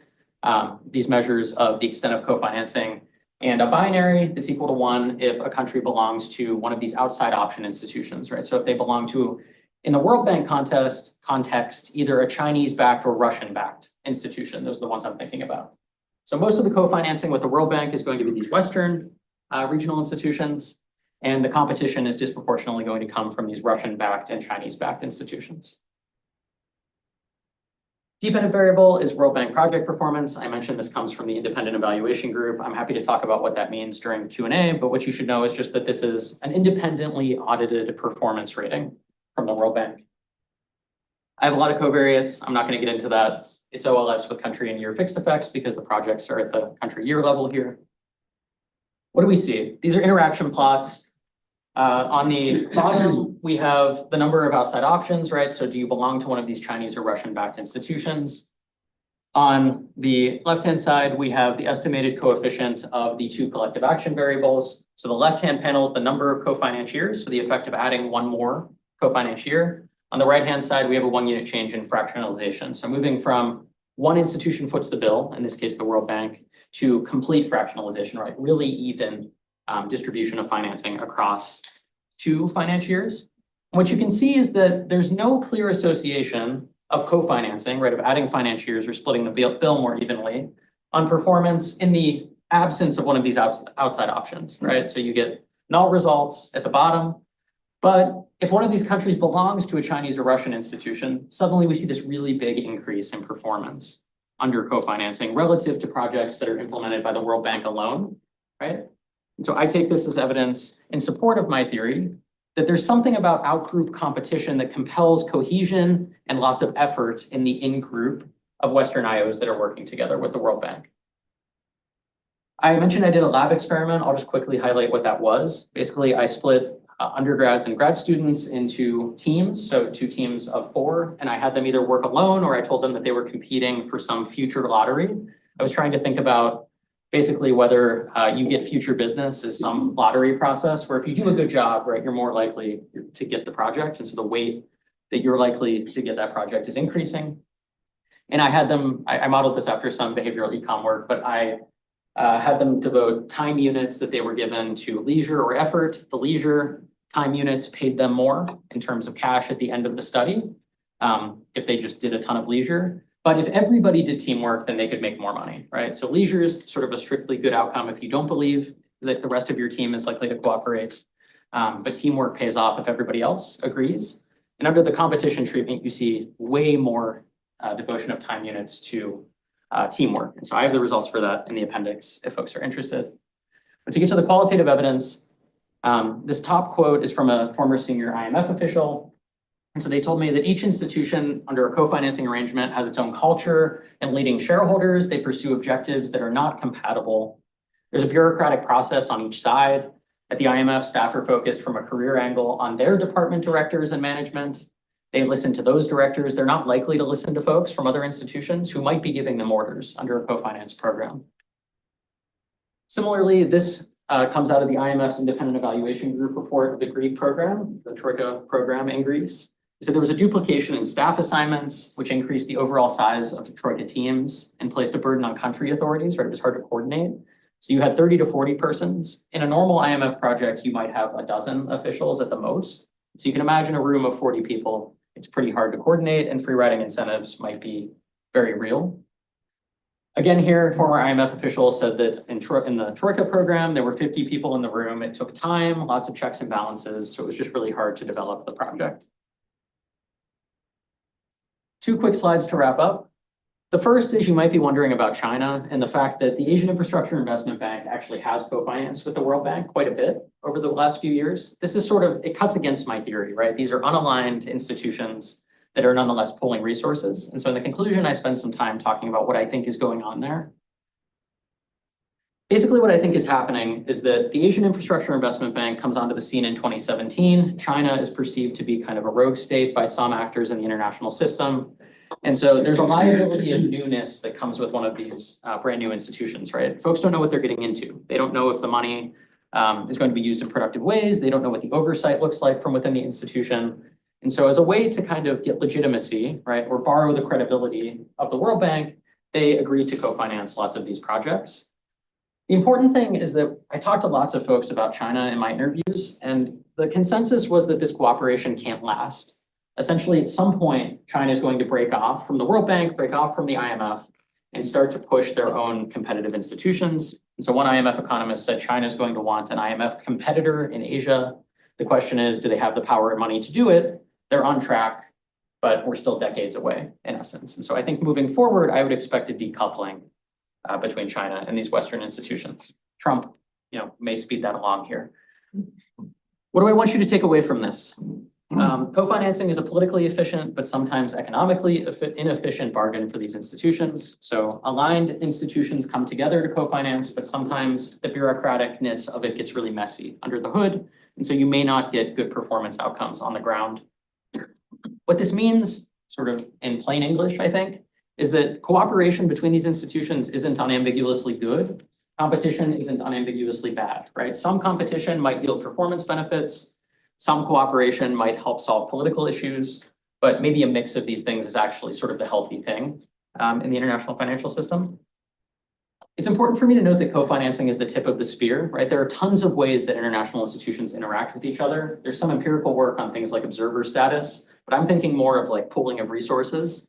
measures of the extent of co-financing, and a binary that's equal to 1 if a country belongs to one of these outside option institutions, right? So if they belong to, in the World Bank context, either a Chinese-backed or Russian-backed institution. Those are the ones I'm thinking about. So most of the co-financing with the World Bank is going to be these Western regional institutions, and the competition is disproportionately going to come from these Russian-backed and Chinese-backed institutions. Dependent variable is World Bank project performance. I mentioned this comes from the independent evaluation group. I'm happy to talk about what that means during Q&A, but what you should know is just that this is an independently audited performance rating from the World Bank. I have a lot of covariates. I'm not going to get into that. It's OLS with country and year fixed effects because the projects are at the country year level here. What do we see? These are interaction plots. On the bottom, we have the number of outside options, right? So do you belong to one of these Chinese or Russian-backed institutions? On the left-hand side, we have the estimated coefficient of the two collective action variables. So the left-hand panel is the number of co-financiers, so the effect of adding one more co-financier. On the right-hand side, we have a 1 unit change in fractionalization. So moving from one institution foots the bill, in this case, the World Bank, to complete fractionalization, right? Really even distribution of financing across two financiers. What you can see is that there's no clear association of co-financing, right, of adding financiers or splitting the bill more evenly on performance in the absence of one of these outside options, right? So you get null results at the bottom, but if one of these countries belongs to a Chinese or Russian institution, suddenly we see this really big increase in performance under co-financing relative to projects that are implemented by the World Bank alone, right? And so I take this as evidence in support of my theory that there's something about out-group competition that compels cohesion and lots of effort in the in-group of Western IOs that are working together with the World Bank. I mentioned I did a lab experiment. I'll just quickly highlight what that was. Basically, I split undergrads and grad students into teams, so 2 teams of 4, and I had them either work alone or I told them that they were competing for some future lottery. I was trying to think about basically whether you get future business as some lottery process where if you do a good job, right, you're more likely to get the project. And so the weight that you're likely to get that project is increasing. And I had them, I modeled this after some behavioral econ work, but I had them devote time units that they were given to leisure or effort. The leisure time units paid them more in terms of cash at the end of the study if they just did a ton of leisure. But if everybody did teamwork, then they could make more money, right? So leisure is sort of a strictly good outcome if you don't believe that the rest of your team is likely to cooperate. But teamwork pays off if everybody else agrees. And under the competition treatment, you see way more devotion of time units to teamwork. And so I have the results for that in the appendix if folks are interested. But to get to the qualitative evidence, this top quote is from a former senior IMF official. And so they told me that each institution under a co-financing arrangement has its own culture and leading shareholders. They pursue objectives that are not compatible. There's a bureaucratic process on each side. At the IMF, staff are focused from a career angle on their department directors and management. They listen to those directors. They're not likely to listen to folks from other institutions who might be giving them orders under a co-finance program. Similarly, this comes out of the IMF's Independent Evaluation Group report of the Greek program, the Troika program in Greece. So there was a duplication in staff assignments, which increased the overall size of the Troika teams and placed a burden on country authorities, right? It was hard to coordinate. So you had 30 to 40 persons. In a normal IMF project, you might have a dozen officials at the most. So you can imagine a room of 40 people. It's pretty hard to coordinate, and free riding incentives might be very real. Again here, former IMF officials said that in the Troika program, there were 50 people in the room. It took time, lots of checks and balances, so it was just really hard to develop the project. 2 quick slides to wrap up. The first is you might be wondering about China and the fact that the Asian Infrastructure Investment Bank actually has co-financed with the World Bank quite a bit over the last few years. This is sort of, it cuts against my theory, right? These are unaligned institutions that are nonetheless pooling resources. And so in the conclusion, I spend some time talking about what I think is going on there. Basically, what I think is happening is that the Asian Infrastructure Investment Bank comes onto the scene in 2017. China is perceived to be kind of a rogue state by some actors in the international system. And so there's a liability of newness that comes with one of these brand new institutions, right? Folks don't know what they're getting into. They don't know if the money is going to be used in productive ways. They don't know what the oversight looks like from within the institution. And so as a way to kind of get legitimacy, right, or borrow the credibility of the World Bank, they agreed to co-finance lots of these projects. The important thing is that I talked to lots of folks about China in my interviews, and the consensus was that this cooperation can't last. Essentially, at some point, China is going to break off from the World Bank, break off from the IMF, and start to push their own competitive institutions. And so one IMF economist said China is going to want an IMF competitor in Asia. The question is, do they have the power and money to do it? They're on track, but we're still decades away, in essence. And so I think moving forward, I would expect a decoupling between China and these Western institutions. Trump, may speed that along here. What do I want you to take away from this? Co-financing is a politically efficient, but sometimes economically inefficient bargain for these institutions. So aligned institutions come together to co-finance, but sometimes the bureaucraticness of it gets really messy under the hood. And so you may not get good performance outcomes on the ground. What this means, sort of in plain English, I think, is that cooperation between these institutions isn't unambiguously good. Competition isn't unambiguously bad, right? Some competition might yield performance benefits. Some cooperation might help solve political issues, but maybe a mix of these things is actually sort of the healthy thing in the international financial system. It's important for me to note that co-financing is the tip of the spear, right? There are tons of ways that international institutions interact with each other. There's some empirical work on things like observer status, but I'm thinking more of like pooling of resources.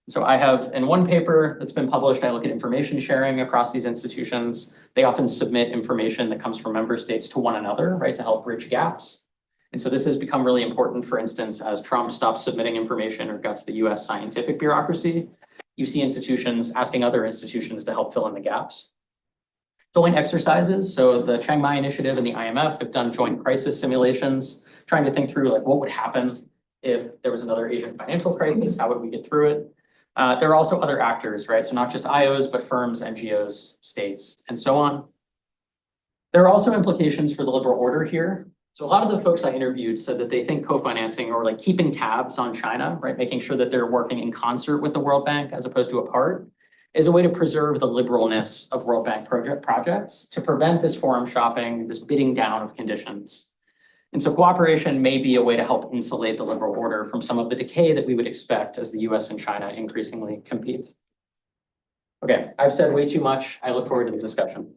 So I have, in one paper that's been published, I look at information sharing across these institutions. They often submit information that comes from member states to one another, right, to help bridge gaps. And so this has become really important, for instance, as Trump stops submitting information or guts the US scientific bureaucracy, you see institutions asking other institutions to help fill in the gaps. Joint exercises, so the Chiang Mai Initiative and the IMF have done joint crisis simulations, trying to think through like what would happen if there was another Asian financial crisis, how would we get through it? There are also other actors, right? So not just IOs, but firms, NGOs, states, and so on. There are also implications for the liberal order here. So a lot of the folks I interviewed said that they think co-financing or like keeping tabs on China, right? Making sure that they're working in concert with the World Bank as opposed to apart, is a way to preserve the liberalness of World Bank projects to prevent this forum shopping, this bidding down of conditions. And so cooperation may be a way to help insulate the liberal order from some of the decay that we would expect as the US and China increasingly compete. Okay, I've said way too much. I look forward to the discussion.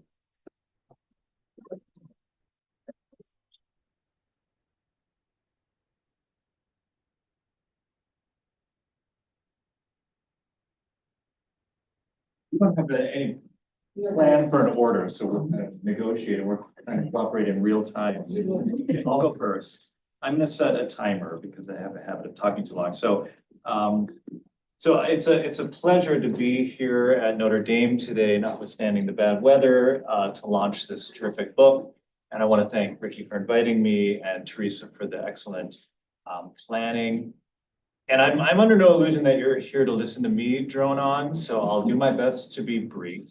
We don't have any plan for an order, so we're kind of negotiating, we're trying to cooperate in real time. I'll go first. I'm gonna set a timer because I have a habit of talking too long. So it's a pleasure to be here at Notre Dame today, notwithstanding the bad weather, to launch this terrific book. And I want to thank Ricky for inviting me and Teresa for the excellent planning. And I'm under no illusion that you're here to listen to me drone on, so I'll do my best to be brief,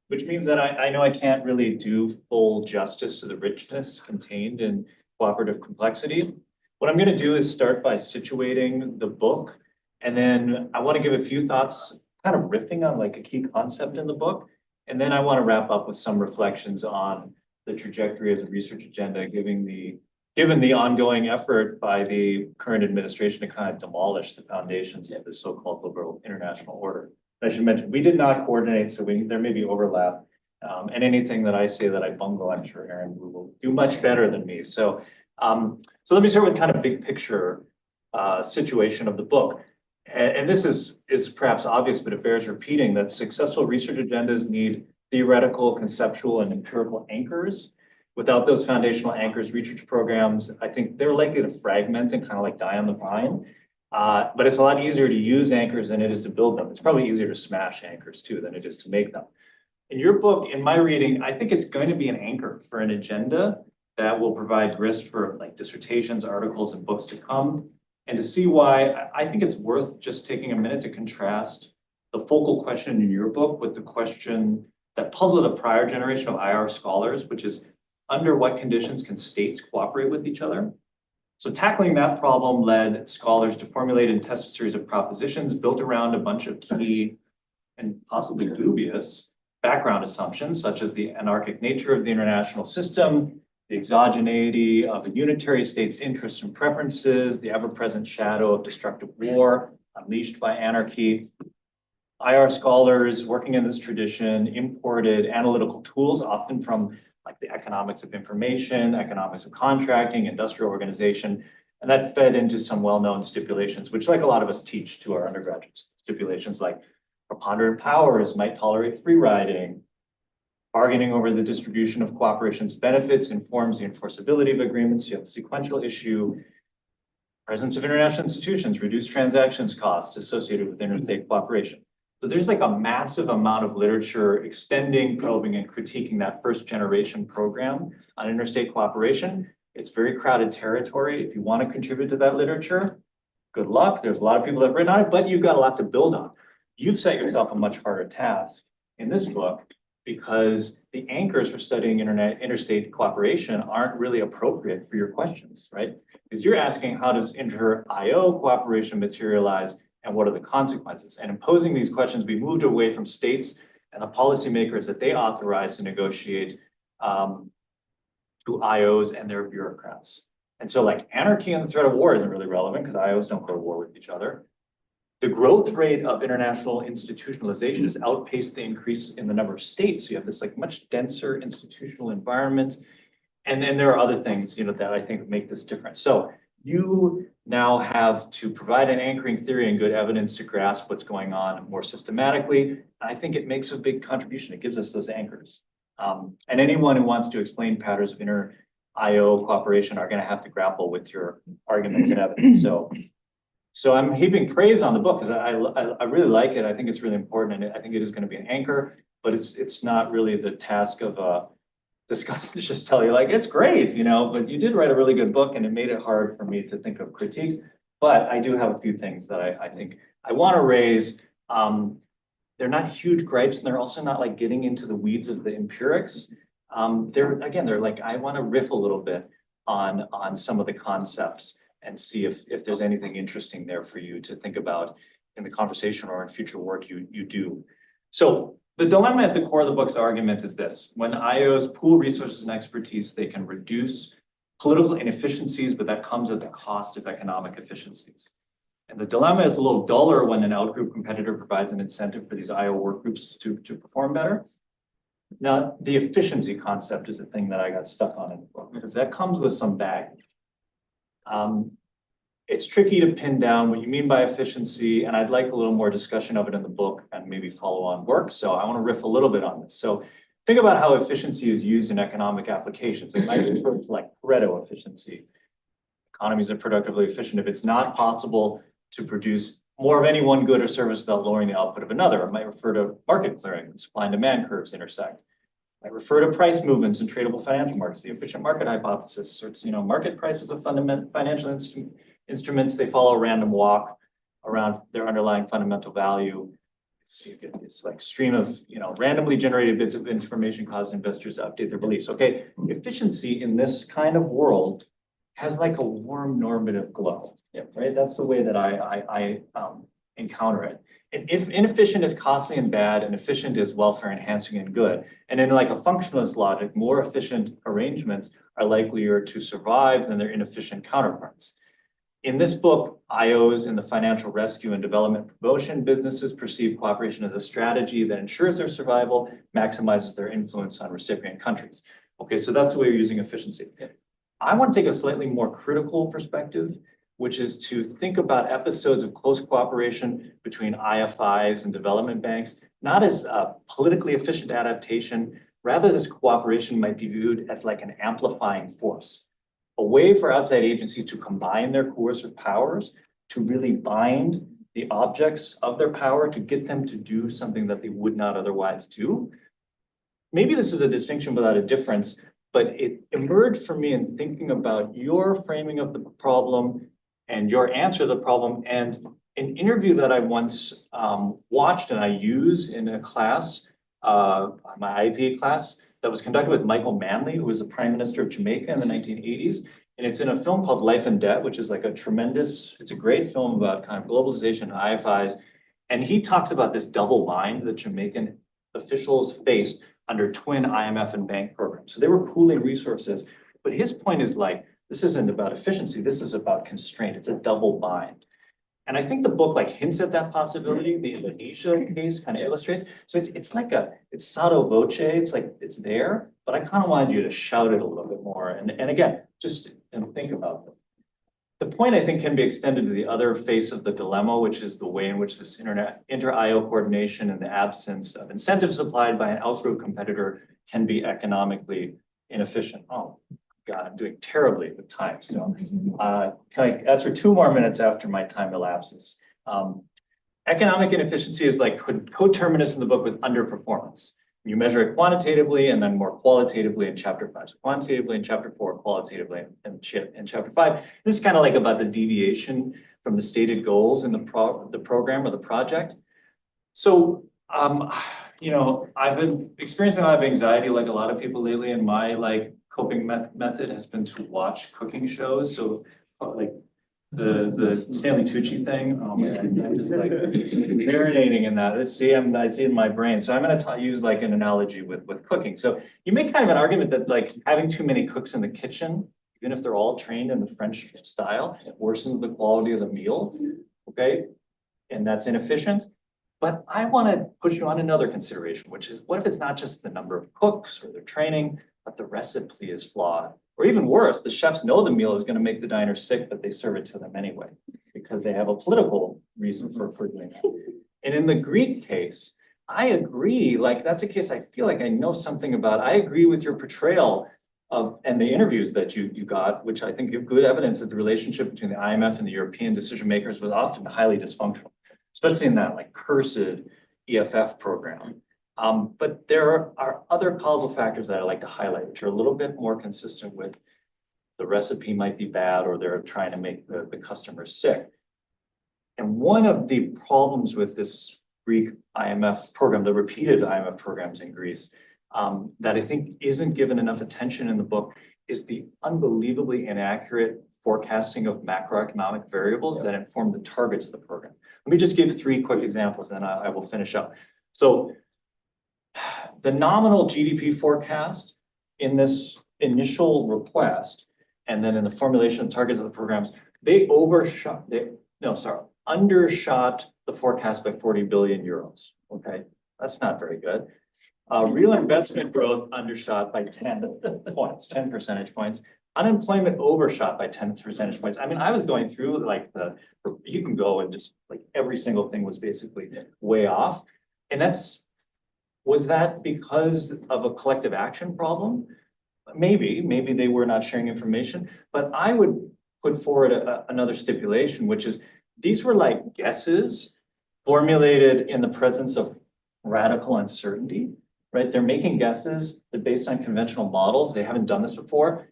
which means that I know I can't really do full justice to the richness contained in Cooperative Complexity. What I'm going to do is start by situating the book, and then I want to give a few thoughts, kind of riffing on like a key concept in the book, and then I want to wrap up with some reflections on the trajectory of the research agenda, given the ongoing effort by the current administration to kind of demolish the foundations of the so-called liberal international order. I should mention, we did not coordinate, so there may be overlap. And anything that I say that I bungle, I'm sure Erin will do much better than me. So let me start with kind of big picture situation of the book. And this is perhaps obvious, but it bears repeating that successful research agendas need theoretical, conceptual, and empirical anchors. Without those foundational anchors, research programs, I think they're likely to fragment and kind of like die on the vine. But it's a lot easier to use anchors than it is to build them. It's probably easier to smash anchors too than it is to make them. In your book, in my reading, I think it's going to be an anchor for an agenda that will provide grist for like dissertations, articles, and books to come. And to see why, I think it's worth just taking a minute to contrast the focal question in your book with the question that puzzled a prior generation of IR scholars, which is, under what conditions can states cooperate with each other? So tackling that problem led scholars to formulate and test a series of propositions built around a bunch of key and possibly dubious background assumptions, such as the anarchic nature of the international system, the exogeneity of a unitary state's interests and preferences, the ever-present shadow of destructive war unleashed by anarchy. IR scholars working in this tradition imported analytical tools, often from like the economics of information, economics of contracting, industrial organization, and that fed into some well-known stipulations, which like a lot of us teach to our undergraduates. Stipulations like preponderant powers might tolerate free riding, bargaining over the distribution of cooperation's benefits informs the enforceability of agreements. You have a sequential issue, presence of international institutions, reduced transactions costs associated with interstate cooperation. So there's like a massive amount of literature extending, probing, and critiquing that first generation program on interstate cooperation. It's very crowded territory. If you want to contribute to that literature, good luck. There's a lot of people that have written on it, but you've got a lot to build on. You've set yourself a much harder task in this book because the anchors for studying interstate cooperation aren't really appropriate for your questions, right? Because you're asking, how does inter-IO cooperation materialize? And what are the consequences? And in posing these questions, we moved away from states and the policymakers that they authorize to negotiate to IOs and their bureaucrats. And so like anarchy and the threat of war isn't really relevant because IOs don't go to war with each other. The growth rate of international institutionalization has outpaced the increase in the number of states. So you have this like much denser institutional environment. And then there are other things, that I think make this different. So you now have to provide an anchoring theory and good evidence to grasp what's going on more systematically. I think it makes a big contribution. It gives us those anchors. And anyone who wants to explain patterns of inter-IO cooperation are going to have to grapple with your arguments and evidence. So So I'm heaping praise on the book because I really like it. I think it's really important, and I think it is going to be an anchor, but it's not really the task of Discussants to just tell you like, it's great, you know, but you did write a really good book and it made it hard for me to think of critiques. But I do have a few things that I think I want to raise. They're not huge gripes, and they're also not like getting into the weeds of the empirics. They're like, I want to riff a little bit on some of the concepts and see if there's anything interesting there for you to think about in the conversation or in future work you do. So the dilemma at the core of the book's argument is this: when IOs pool resources and expertise, they can reduce political inefficiencies, but that comes at the cost of economic efficiencies. And the dilemma is a little duller when an outgroup competitor provides an incentive for these IO work groups to perform better. Now, the efficiency concept is the thing that I got stuck on in the book, because that comes with some baggage. It's tricky to pin down what you mean by efficiency, and I'd like a little more discussion of it in the book and maybe follow on work. So I want to riff a little bit on this. So think about how efficiency is used in economic applications. It might refer to like Pareto efficiency. Economies are productively efficient if it's not possible to produce more of any one good or service without lowering the output of another. It might refer to market clearing when supply and demand curves intersect. I refer to price movements in tradable financial markets, the efficient market hypothesis. So it's, you know, market prices of fundamental financial instruments, they follow a random walk around their underlying fundamental value. So you get this like stream of, you know, randomly generated bits of information cause investors to update their beliefs. Okay, efficiency in this kind of world has like a warm normative glow, right? That's the way that I encounter it. And if inefficient is costly and bad, and efficient is welfare enhancing and good. And in like a functionalist logic, more efficient arrangements are likelier to survive than their inefficient counterparts. In this book, IOs in the financial rescue and development promotion businesses perceive cooperation as a strategy that ensures their survival, maximizes their influence on recipient countries. Okay, so that's the way you're using efficiency. I want to take a slightly more critical perspective, which is to think about episodes of close cooperation between IFIs and development banks, not as a politically efficient adaptation. Rather, this cooperation might be viewed as like an amplifying force, a way for outside agencies to combine their coercive powers to really bind the objects of their power to get them to do something that they would not otherwise do. Maybe this is a distinction without a difference, but it emerged for me in thinking about your framing of the problem and your answer to the problem. And an interview that I once watched and I use in a class, my IPA class, that was conducted with Michael Manley, who was the Prime Minister of Jamaica in the 1980s. And it's in a film called Life and Debt, which is like it's a great film about kind of globalization and IFIs. And he talks about this double bind that Jamaican officials faced under twin IMF and bank programs. So they were pooling resources, but his point is like, this isn't about efficiency, this is about constraint, it's a double bind. And I think the book like hints at that possibility. The Indonesia case kind of illustrates. So it's like it's sotto voce, it's like, it's there, but I kind of wanted you to shout it a little bit more. And again, just think about it. The point I think can be extended to the other face of the dilemma, which is the way in which this inter-IO coordination and the absence of incentives supplied by an outgroup competitor can be economically inefficient. Oh God, I'm doing terribly with time. So can I ask for 2 more minutes after my time elapses? Economic inefficiency is like coterminous in the book with underperformance. You measure it quantitatively and then more qualitatively in chapter 5. So quantitatively in chapter 4, qualitatively in chapter 5. This is kind of like about the deviation from the stated goals in the program or the project. So, you know, I've been experiencing a lot of anxiety like a lot of people lately, and my like coping method has been to watch cooking shows. So like the Stanley Tucci thing. Oh my God, I'm just like marinating in that. Let's see, it's in my brain. So I'm going to use like an analogy with cooking. So you make kind of an argument that like having too many cooks in the kitchen, even if they're all trained in the French style, it worsens the quality of the meal. Okay, and that's inefficient. But I want to push you on another consideration, which is what if it's not just the number of cooks or their training, but the recipe is flawed? Or even worse, the chefs know the meal is going to make the diner sick, but they serve it to them anyway, because they have a political reason for doing that. And in the Greek case, I agree, like that's a case I feel like I know something about. I agree with your portrayal and the interviews that you got, which I think give good evidence that the relationship between the IMF and the European decision makers was often highly dysfunctional, especially in that like cursed EFF program. But there are other causal factors that I like to highlight, which are a little bit more consistent with the recipe might be bad or they're trying to make the customer sick. And one of the problems with this Greek IMF program, the repeated IMF programs in Greece, that I think isn't given enough attention in the book is the unbelievably inaccurate forecasting of macroeconomic variables that inform the targets of the program. Let me just give 3 quick examples, then I will finish up. So the nominal GDP forecast in this initial request, and then in the formulation of targets of the programs, they undershot the forecast by 40 billion euros. Okay, that's not very good. Real investment growth undershot by 10 points, 10 percentage points. Unemployment overshot by 10 percentage points. I mean, I was going through like you can go and just like every single thing was basically way off. And was that because of a collective action problem? Maybe they were not sharing information, but I would put forward another stipulation, which is these were like guesses formulated in the presence of radical uncertainty, right? They're making guesses that based on conventional models. They haven't done this before.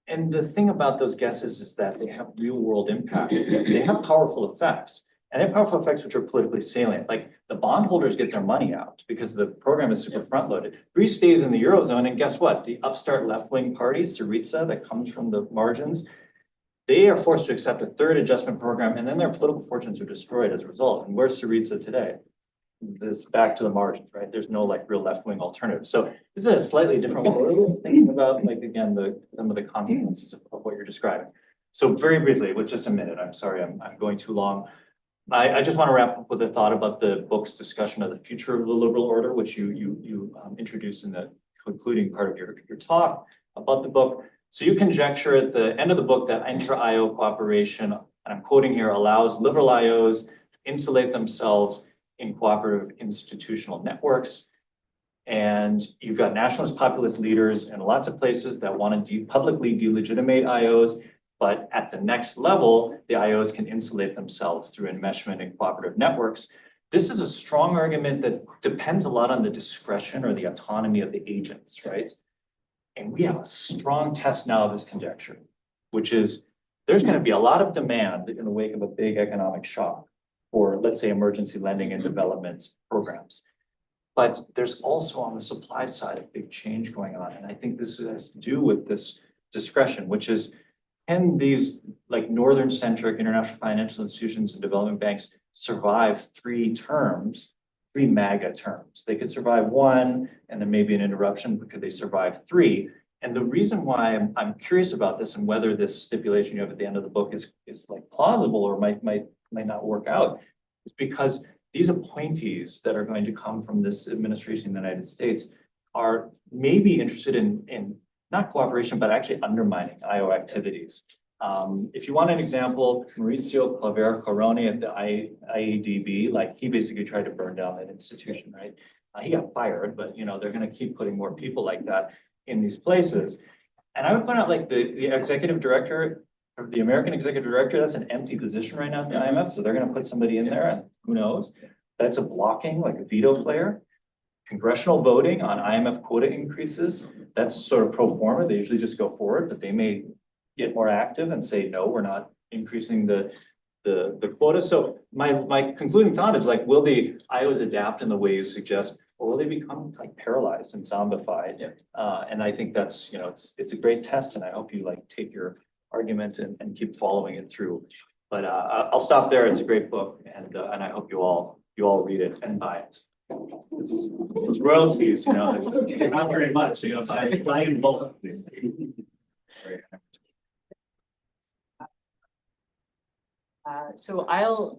And the thing about those guesses is that they have real world impact. They have powerful effects. And they have powerful effects which are politically salient. Like the bondholders get their money out because the program is super front loaded. Greece stays in the Eurozone, and guess what? The upstart left-wing party, Syriza, that comes from the margins, they are forced to accept a third adjustment program, and then their political fortunes are destroyed as a result. And where's Syriza today? It's back to the margins, right? There's no like real left-wing alternative. So this is a slightly different way of thinking about, like, again, some of the consequences of what you're describing. So very briefly, with just a minute, I'm sorry, I'm going too long. I just want to wrap up with a thought about the book's discussion of the future of the liberal order, which you introduced in the concluding part of your talk about the book. So you conjecture at the end of the book that intra-IO cooperation, and I'm quoting here, allows liberal IOs to insulate themselves in cooperative institutional networks. And you've got nationalist populist leaders in lots of places that want to publicly delegitimate IOs. But at the next level, the IOs can insulate themselves through enmeshment in cooperative networks. This is a strong argument that depends a lot on the discretion or the autonomy of the agents, right? And we have a strong test now of this conjecture, which is there's going to be a lot of demand in the wake of a big economic shock for, let's say, emergency lending and development programs. But there's also on the supply side a big change going on. And I think this has to do with this discretion, which is, can these like northern-centric international financial institutions and development banks survive 3 terms, 3 MAGA terms? They could survive 1 and then maybe an interruption, but could they survive 3? And the reason why I'm curious about this and whether this stipulation you have at the end of the book is like plausible or might not work out is because these appointees that are going to come from this administration in the United States are maybe interested in not cooperation, but actually undermining IO activities. If you want an example, Maurizio Claver Coroni at the IADB, like he basically tried to burn down that institution, right? He got fired, but you know, they're gonna keep putting more people like that in these places. And I would point out like the executive director, or the American executive director, that's an empty position right now at the IMF. So they're gonna put somebody in there and who knows? That's a blocking, like a veto player. Congressional voting on IMF quota increases, that's sort of pro forma. They usually just go forward, but they may get more active and say, no, we're not increasing the quota. So my concluding thought is like, will the IOs adapt in the way you suggest, or will they become like paralyzed and zombified? Yeah. And I think that's, you know, it's a great test, and I hope you like take your argument and keep following it through. But I'll stop there. It's a great book, and I hope you all read it and buy it. It's royalties, you know, not very much, you know, so I buy in bulk. So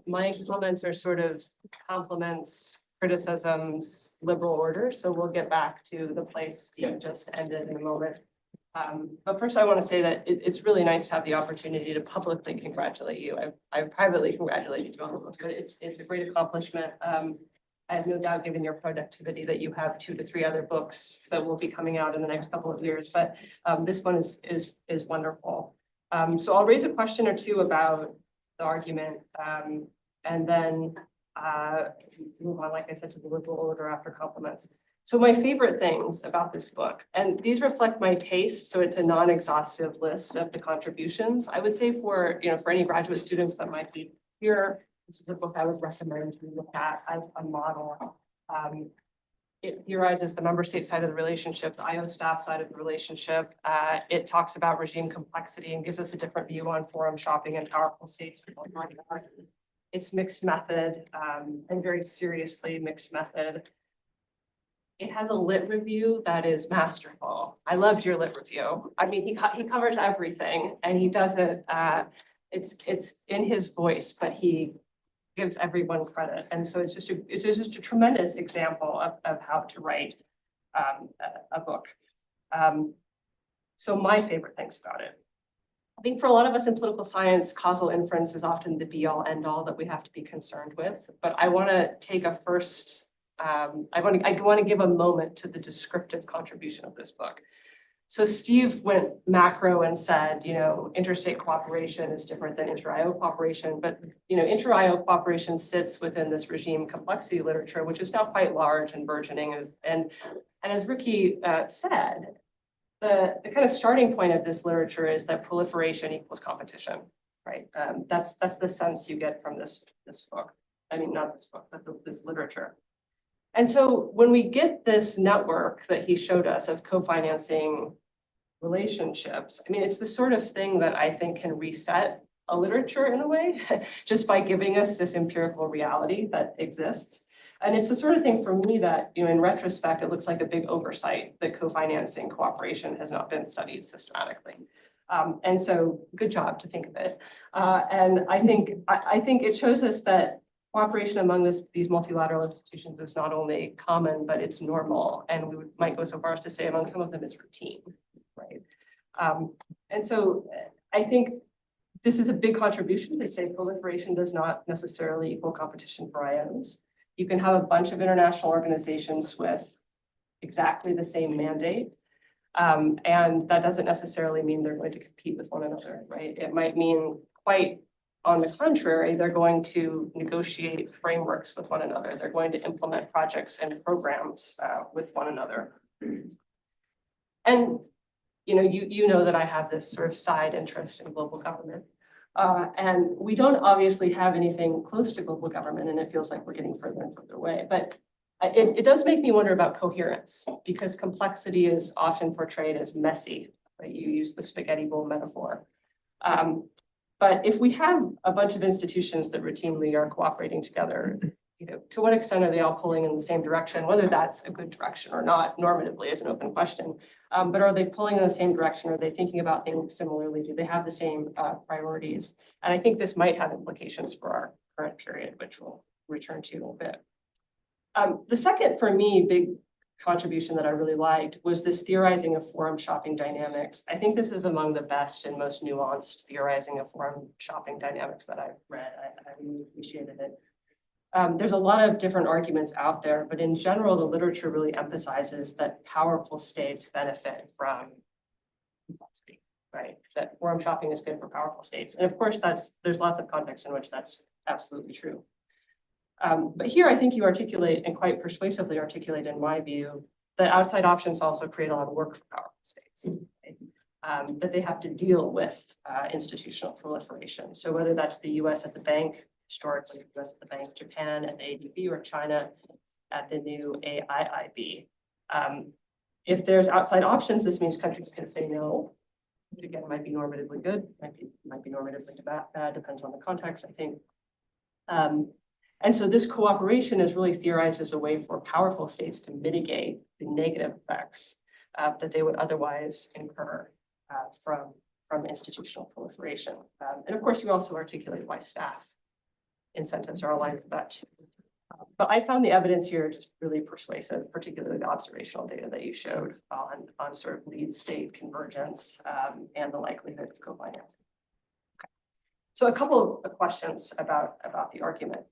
my comments are sort of compliments, criticisms, liberal order. So we'll get back to the place Steve just ended in a moment. But first I want to say that it's really nice to have the opportunity to publicly congratulate you. I've privately congratulated you on the book, but it's a great accomplishment. I have no doubt, given your productivity, that you have 2 to 3 other books that will be coming out in the next couple of years, but this one is wonderful. So I'll raise a question or two about the argument, and then move on, like I said, to the liberal order after compliments. So my favorite things about this book, and these reflect my taste, so it's a non-exhaustive list of the contributions. I would say for any graduate students that might be here, this is a book I would recommend you look at as a model. It theorizes the member state side of the relationship, the IO staff side of the relationship. It talks about regime complexity and gives us a different view on forum shopping and powerful states. It's mixed method, and very seriously mixed method. It has a lit review that is masterful. I loved your lit review. I mean, he covers everything, and he does it, it's in his voice, but he gives everyone credit. And so it's just a tremendous example of how to write a book. So my favorite things about it. I think for a lot of us in political science, causal inference is often the be all end all that we have to be concerned with. But I want to take a first, I want to give a moment to the descriptive contribution of this book. So Steve went macro and said, interstate cooperation is different than inter-IO cooperation, but inter-IO cooperation sits within this regime complexity literature, which is now quite large and burgeoning. And as Ricky said, the kind of starting point of this literature is that proliferation equals competition, right? That's the sense you get from this book. I mean, not this book, but this literature. And so when we get this network that he showed us of co-financing relationships, I mean, it's the sort of thing that I think can reset a literature in a way, just by giving us this empirical reality that exists. And it's the sort of thing for me that, in retrospect, it looks like a big oversight that co-financing cooperation has not been studied systematically. And so good job to think of it. And I think it shows us that cooperation among these multilateral institutions is not only common, but it's normal. And we might go so far as to say among some of them it's routine, right? And so I think this is a big contribution to say proliferation does not necessarily equal competition for IOs. You can have a bunch of international organizations with exactly the same mandate. And that doesn't necessarily mean they're going to compete with one another, right? It might mean quite on the contrary, they're going to negotiate frameworks with one another. They're going to implement projects and programs with one another. And you know that I have this sort of side interest in global government. And we don't obviously have anything close to global government, and it feels like we're getting further and further away. But it does make me wonder about coherence, because complexity is often portrayed as messy, right? You use the spaghetti bowl metaphor. But if we have a bunch of institutions that routinely are cooperating together, to what extent are they all pulling in the same direction? Whether that's a good direction or not, normatively, is an open question. But are they pulling in the same direction? Are they thinking about things similarly? Do they have the same priorities? And I think this might have implications for our current period, which we'll return to in a bit. The second, for me, big contribution that I really liked was this theorizing of forum shopping dynamics. I think this is among the best and most nuanced theorizing of forum shopping dynamics that I've read. I really appreciated it. There's a lot of different arguments out there, but in general, the literature really emphasizes that powerful states benefit from complexity, right? That forum shopping is good for powerful states. And of course, there's lots of context in which that's absolutely true. But here, I think you articulate, and quite persuasively articulate, in my view, that outside options also create a lot of work for powerful states, right? That they have to deal with institutional proliferation. So whether that's the US at the bank, historically the US at the bank, Japan at the ADB, or China at the new AIIB. If there's outside options, this means countries can say no. Which again, might be normatively good, might be normatively bad, depends on the context, I think. And so this cooperation is really theorized as a way for powerful states to mitigate the negative effects that they would otherwise incur from institutional proliferation. And of course, you also articulate why staff incentives are aligned with that too. But I found the evidence here just really persuasive, particularly the observational data that you showed on sort of lead state convergence and the likelihood of co-financing. Okay. So a couple of questions about the argument.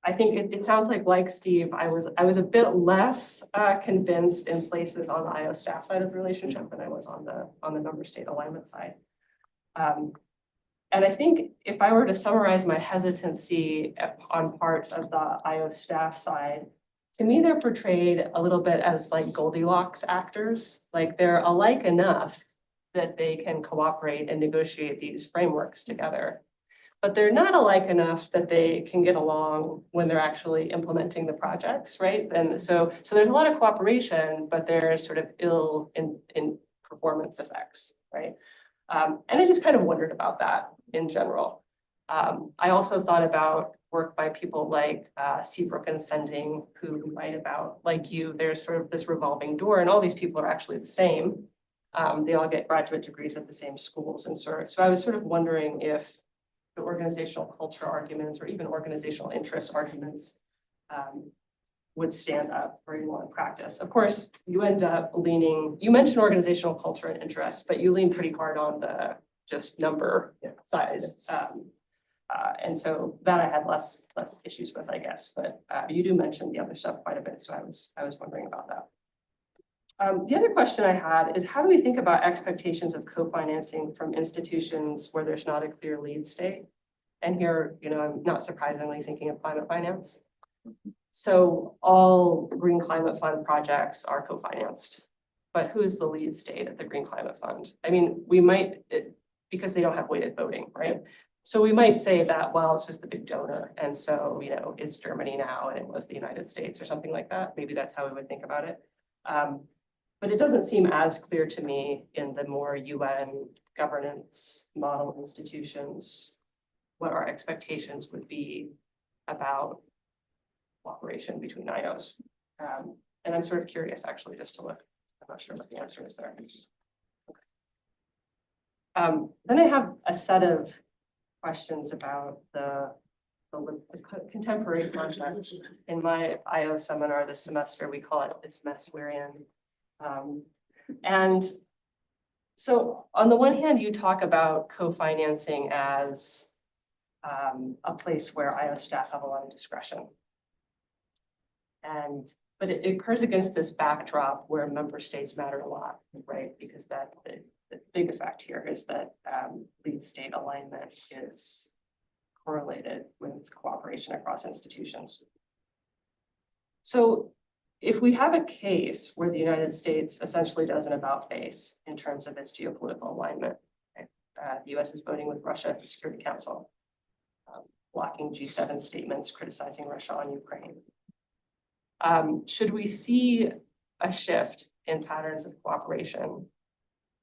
I think it sounds like Steve, I was a bit less convinced in places on the IO staff side of the relationship than I was on the member state alignment side. And I think if I were to summarize my hesitancy on parts of the IO staff side, to me, they're portrayed a little bit as like Goldilocks actors, like they're alike enough that they can cooperate and negotiate these frameworks together. But they're not alike enough that they can get along when they're actually implementing the projects, right? And so there's a lot of cooperation, but there's sort of ill in performance effects, right? And I just kind of wondered about that in general. I also thought about work by people like Seabrook and Sending, who write about, like you, there's sort of this revolving door, and all these people are actually the same. They all get graduate degrees at the same schools, and so I was sort of wondering if the organizational culture arguments or even organizational interest arguments would stand up very well in practice. Of course, you end up leaning, you mentioned organizational culture and interest, but you lean pretty hard on the just number size. And so that I had less issues with, I guess, but you do mention the other stuff quite a bit, so I was wondering about that. The other question I had is, how do we think about expectations of co-financing from institutions where there's not a clear lead state? And here, I'm not surprisingly thinking of climate finance. So all Green Climate Fund projects are co-financed, but who's the lead state at the Green Climate Fund? I mean, we might, because they don't have weighted voting, right? So we might say that, well, it's just the big donor. And so, it's Germany now and it was the United States or something like that. Maybe that's how we would think about it. But it doesn't seem as clear to me in the more UN governance model institutions what our expectations would be about cooperation between IOs. And I'm sort of curious, actually, just to look. I'm not sure what the answer is there. Okay. Then I have a set of questions about the contemporary context. In my IO seminar this semester, we call it "This Mess We're In." And so on the one hand, you talk about co-financing as a place where IO staff have a lot of discretion. But it occurs against this backdrop where member states matter a lot, right? Because the big effect here is that lead state alignment is correlated with cooperation across institutions. So if we have a case where the United States essentially does an about face in terms of its geopolitical alignment, right? The US is voting with Russia at the Security Council, blocking G7 statements criticizing Russia on Ukraine. Should we see a shift in patterns of cooperation?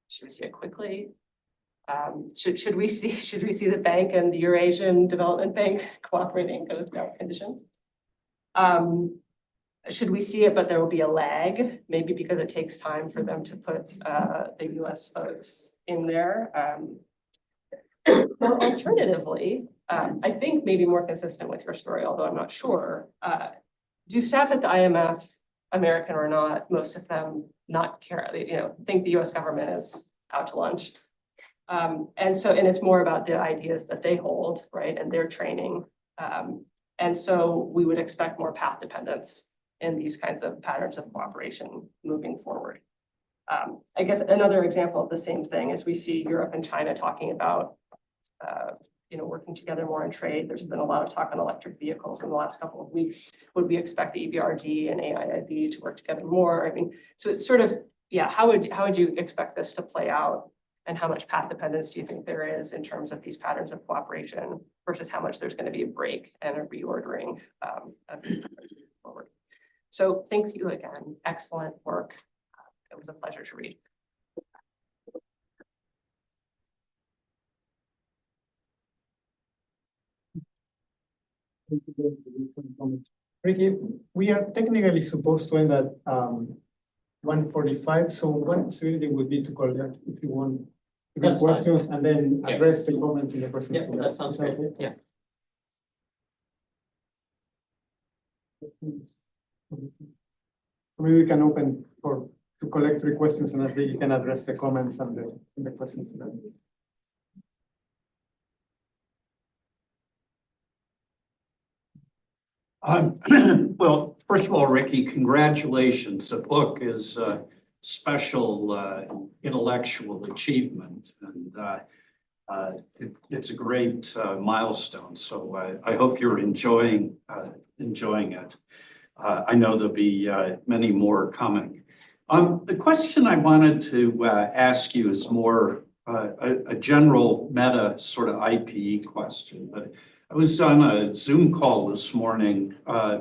Should we see it quickly? Should we see the bank and the Eurasian Development Bank cooperating without conditions? Should we see it, but there will be a lag, maybe because it takes time for them to put the US folks in there? Or alternatively, I think maybe more consistent with your story, although I'm not sure, do staff at the IMF, American or not, most of them not care, think the US government is out to lunch. And it's more about the ideas that they hold, right, and their training. And so we would expect more path dependence in these kinds of patterns of cooperation moving forward. I guess another example of the same thing is we see Europe and China talking about working together more in trade. There's been a lot of talk on electric vehicles in the last couple of weeks. Would we expect the EBRD and AIIB to work together more? I mean, so it's sort of, how would you expect this to play out? And how much path dependence do you think there is in terms of these patterns of cooperation versus how much there's going to be a break and a reordering forward? So thanks you again. Excellent work. It was a pleasure to read. Ricky, we are technically supposed to end at 1:45, so one possibility would be to call that if you want to get That's fine. questions and then Yeah. address the comments in the questions. Yeah, together. that sounds Is that great. okay? Yeah. Maybe we can open to collect 3 questions and then you can address the comments and the questions together. Well, first of all, Ricky, congratulations. The book is a special intellectual achievement, and it's a great milestone. So I hope you're enjoying it. I know there'll be many more coming. The question I wanted to ask you is more a general meta sort of IPE question, but I was on a Zoom call this morning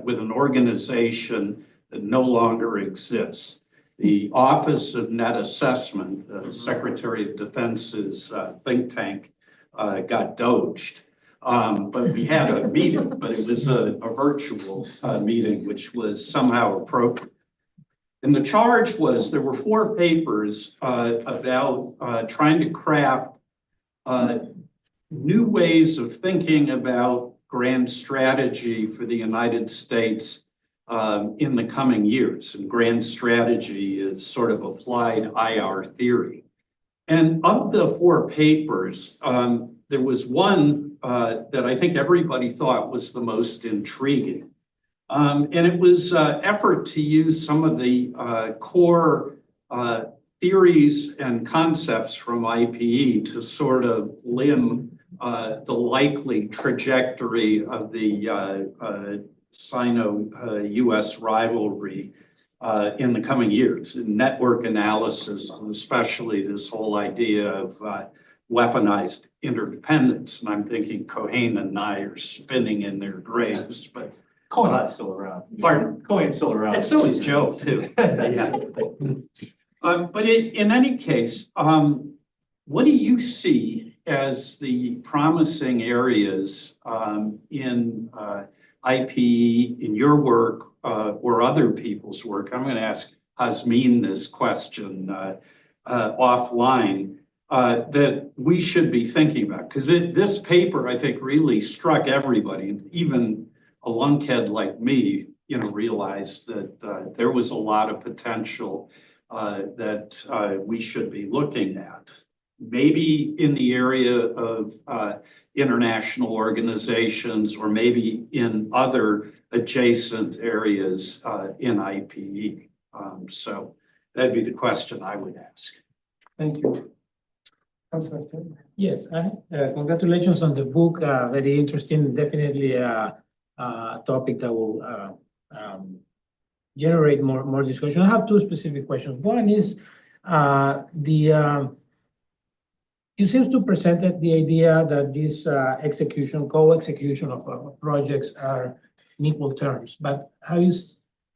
with an organization that no longer exists. The Office of Net Assessment, the Secretary of Defense's think tank, got doged. But we had a meeting, but it was a virtual meeting, which was somehow appropriate. And the charge was there were 4 papers about trying to craft new ways of thinking about grand strategy for the United States in the coming years. And grand strategy is sort of applied IR theory. And of the 4 papers, there was one that I think everybody thought was the most intriguing. And it was effort to use some of the core theories and concepts from IPE to sort of limn the likely trajectory of the Sino-US rivalry in the coming years. Network analysis, and especially this whole idea of weaponized interdependence. And I'm thinking Keough and Nye are spinning in their graves, but Cohen's still around. Pardon? Cohen's still around. and so is Joe too. Yeah. But in any case, what do you see as the promising areas in IPE, in your work or other people's work? I'm going to ask Hasmin this question offline that we should be thinking about. Because this paper, I think, really struck everybody, even a lunkhead like me, realized that there was a lot of potential that we should be looking at. Maybe in the area of international organizations, or maybe in other adjacent areas in IPE. So that'd be the question I would ask. Thank you. Councilor Sten? Yes, and congratulations on the book. Very interesting, definitely a topic that will generate more discussion. I have 2 specific questions. One is you seem to present the idea that this co-execution of projects are in equal terms, but have you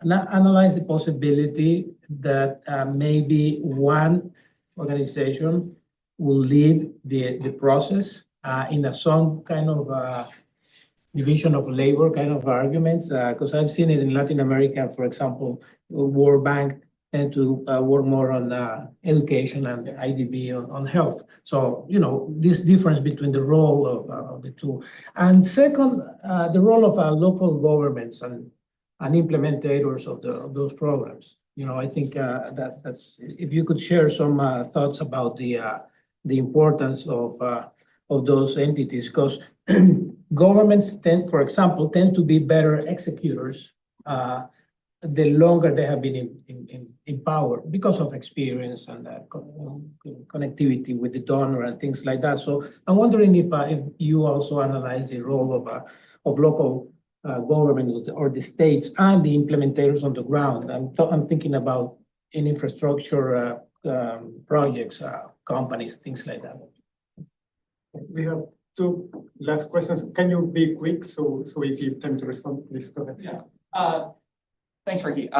analyzed the possibility that maybe one organization will lead the process in some kind of division of labor kind of arguments? Because I've seen it in Latin America, for example, World Bank tend to work more on education and IDB on health. So, this difference between the role of the 2. And second, the role of local governments and implementators of those programs. I think that's, if you could share some thoughts about the importance of those entities, because governments for example, tend to be better executors the longer they have been in power because of experience and connectivity with the donor and things like that. So I'm wondering if you also analyze the role of local government or the states and the implementators on the ground. I'm thinking about in infrastructure projects, companies, things like that. We have 2 last questions. Can you be quick so we give time to respond? Please go ahead. Yeah. Thanks, Ricky.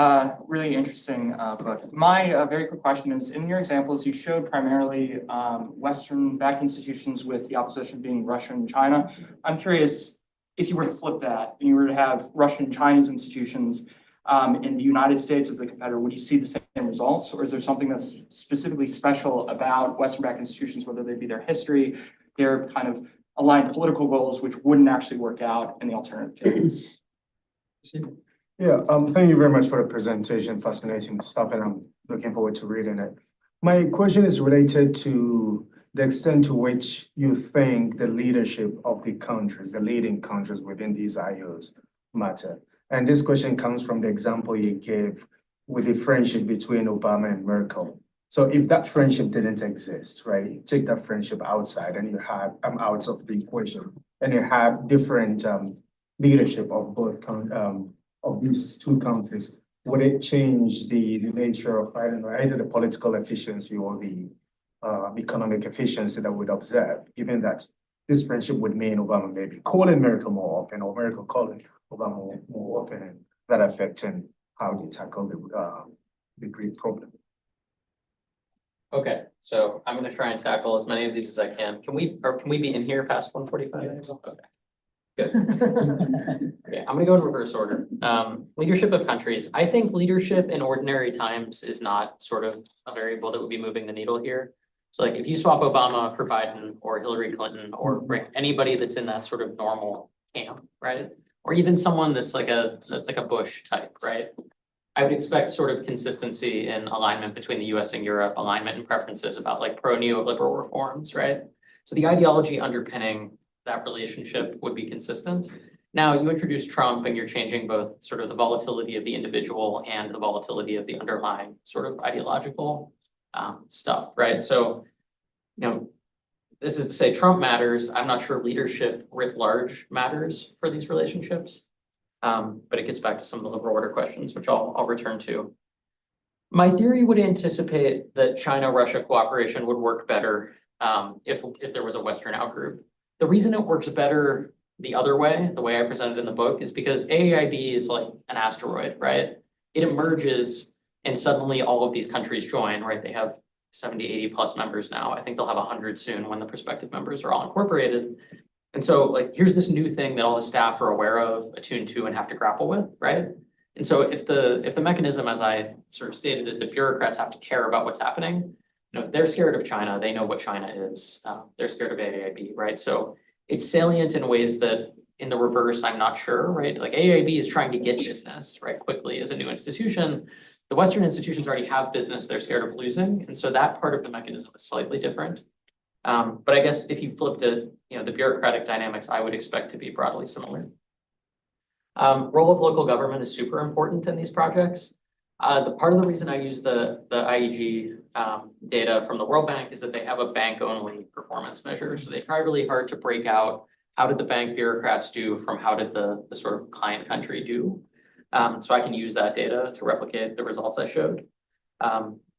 Really interesting book. My very quick question is, in your examples, you showed primarily Western-backed institutions with the opposition being Russia and China. I'm curious, if you were to flip that and you were to have Russian and Chinese institutions in the United States as a competitor, would you see the same results? Or is there something that's specifically special about Western-backed institutions, whether they be their history, their kind of aligned political goals, which wouldn't actually work out in the alternative case? Yeah, thank you very much for the presentation. Fascinating stuff, and I'm looking forward to reading it. My question is related to the extent to which you think the leadership of the countries, the leading countries within these IOs matter. And this question comes from the example you gave with the friendship between Obama and Merkel. So if that friendship didn't exist, right, you take that friendship outside and you have, out of the equation, and you have different leadership of both of these two countries, would it change the nature of, I don't know, either the political efficiency or the economic efficiency that we'd observe, given that this friendship would mean Obama maybe calling Merkel more often, or Merkel calling Obama more often, and that affecting how they tackle the Greek problem. Okay, so I'm gonna try and tackle as many of these as I can. Can we be in here past 1:45? Okay. Good. Okay, I'm gonna go in reverse order. Leadership of countries. I think leadership in ordinary times is not sort of a variable that would be moving the needle here. So like if you swap Obama for Biden or Hillary Clinton or anybody that's in that sort of normal camp, right? Or even someone that's like a Bush type, right? I would expect sort of consistency in alignment between the US and Europe, alignment and preferences about like pro-neoliberal reforms, right? So the ideology underpinning that relationship would be consistent. Now you introduce Trump and you're changing both sort of the volatility of the individual and the volatility of the underlying sort of ideological stuff, right? So, you know, this is to say Trump matters. I'm not sure leadership writ large matters for these relationships. But it gets back to some of the liberal order questions, which I'll return to. My theory would anticipate that China-Russia cooperation would work better if there was a Western outgroup. The reason it works better the other way, the way I presented in the book, is because AAIB is like an asteroid, right? It emerges and suddenly all of these countries join, right? They have 70, 80 plus members now. I think they'll have 100 soon when the prospective members are all incorporated. And so like, here's this new thing that all the staff are aware of, attuned to, and have to grapple with, right? And so if the mechanism, as I sort of stated, is that bureaucrats have to care about what's happening, you know, they're scared of China. They know what China is. They're scared of AAIB, right? So it's salient in ways that in the reverse, I'm not sure, right? Like AAIB is trying to get business, right, quickly as a new institution. The Western institutions already have business they're scared of losing. And so that part of the mechanism is slightly different. But I guess if you flipped it, you know, the bureaucratic dynamics I would expect to be broadly similar. Role of local government is super important in these projects. The part of the reason I use the IEG data from the World Bank is that they have a bank-only performance measure. So they try really hard to break out how did the bank bureaucrats do from how did the sort of client country do. So I can use that data to replicate the results I showed.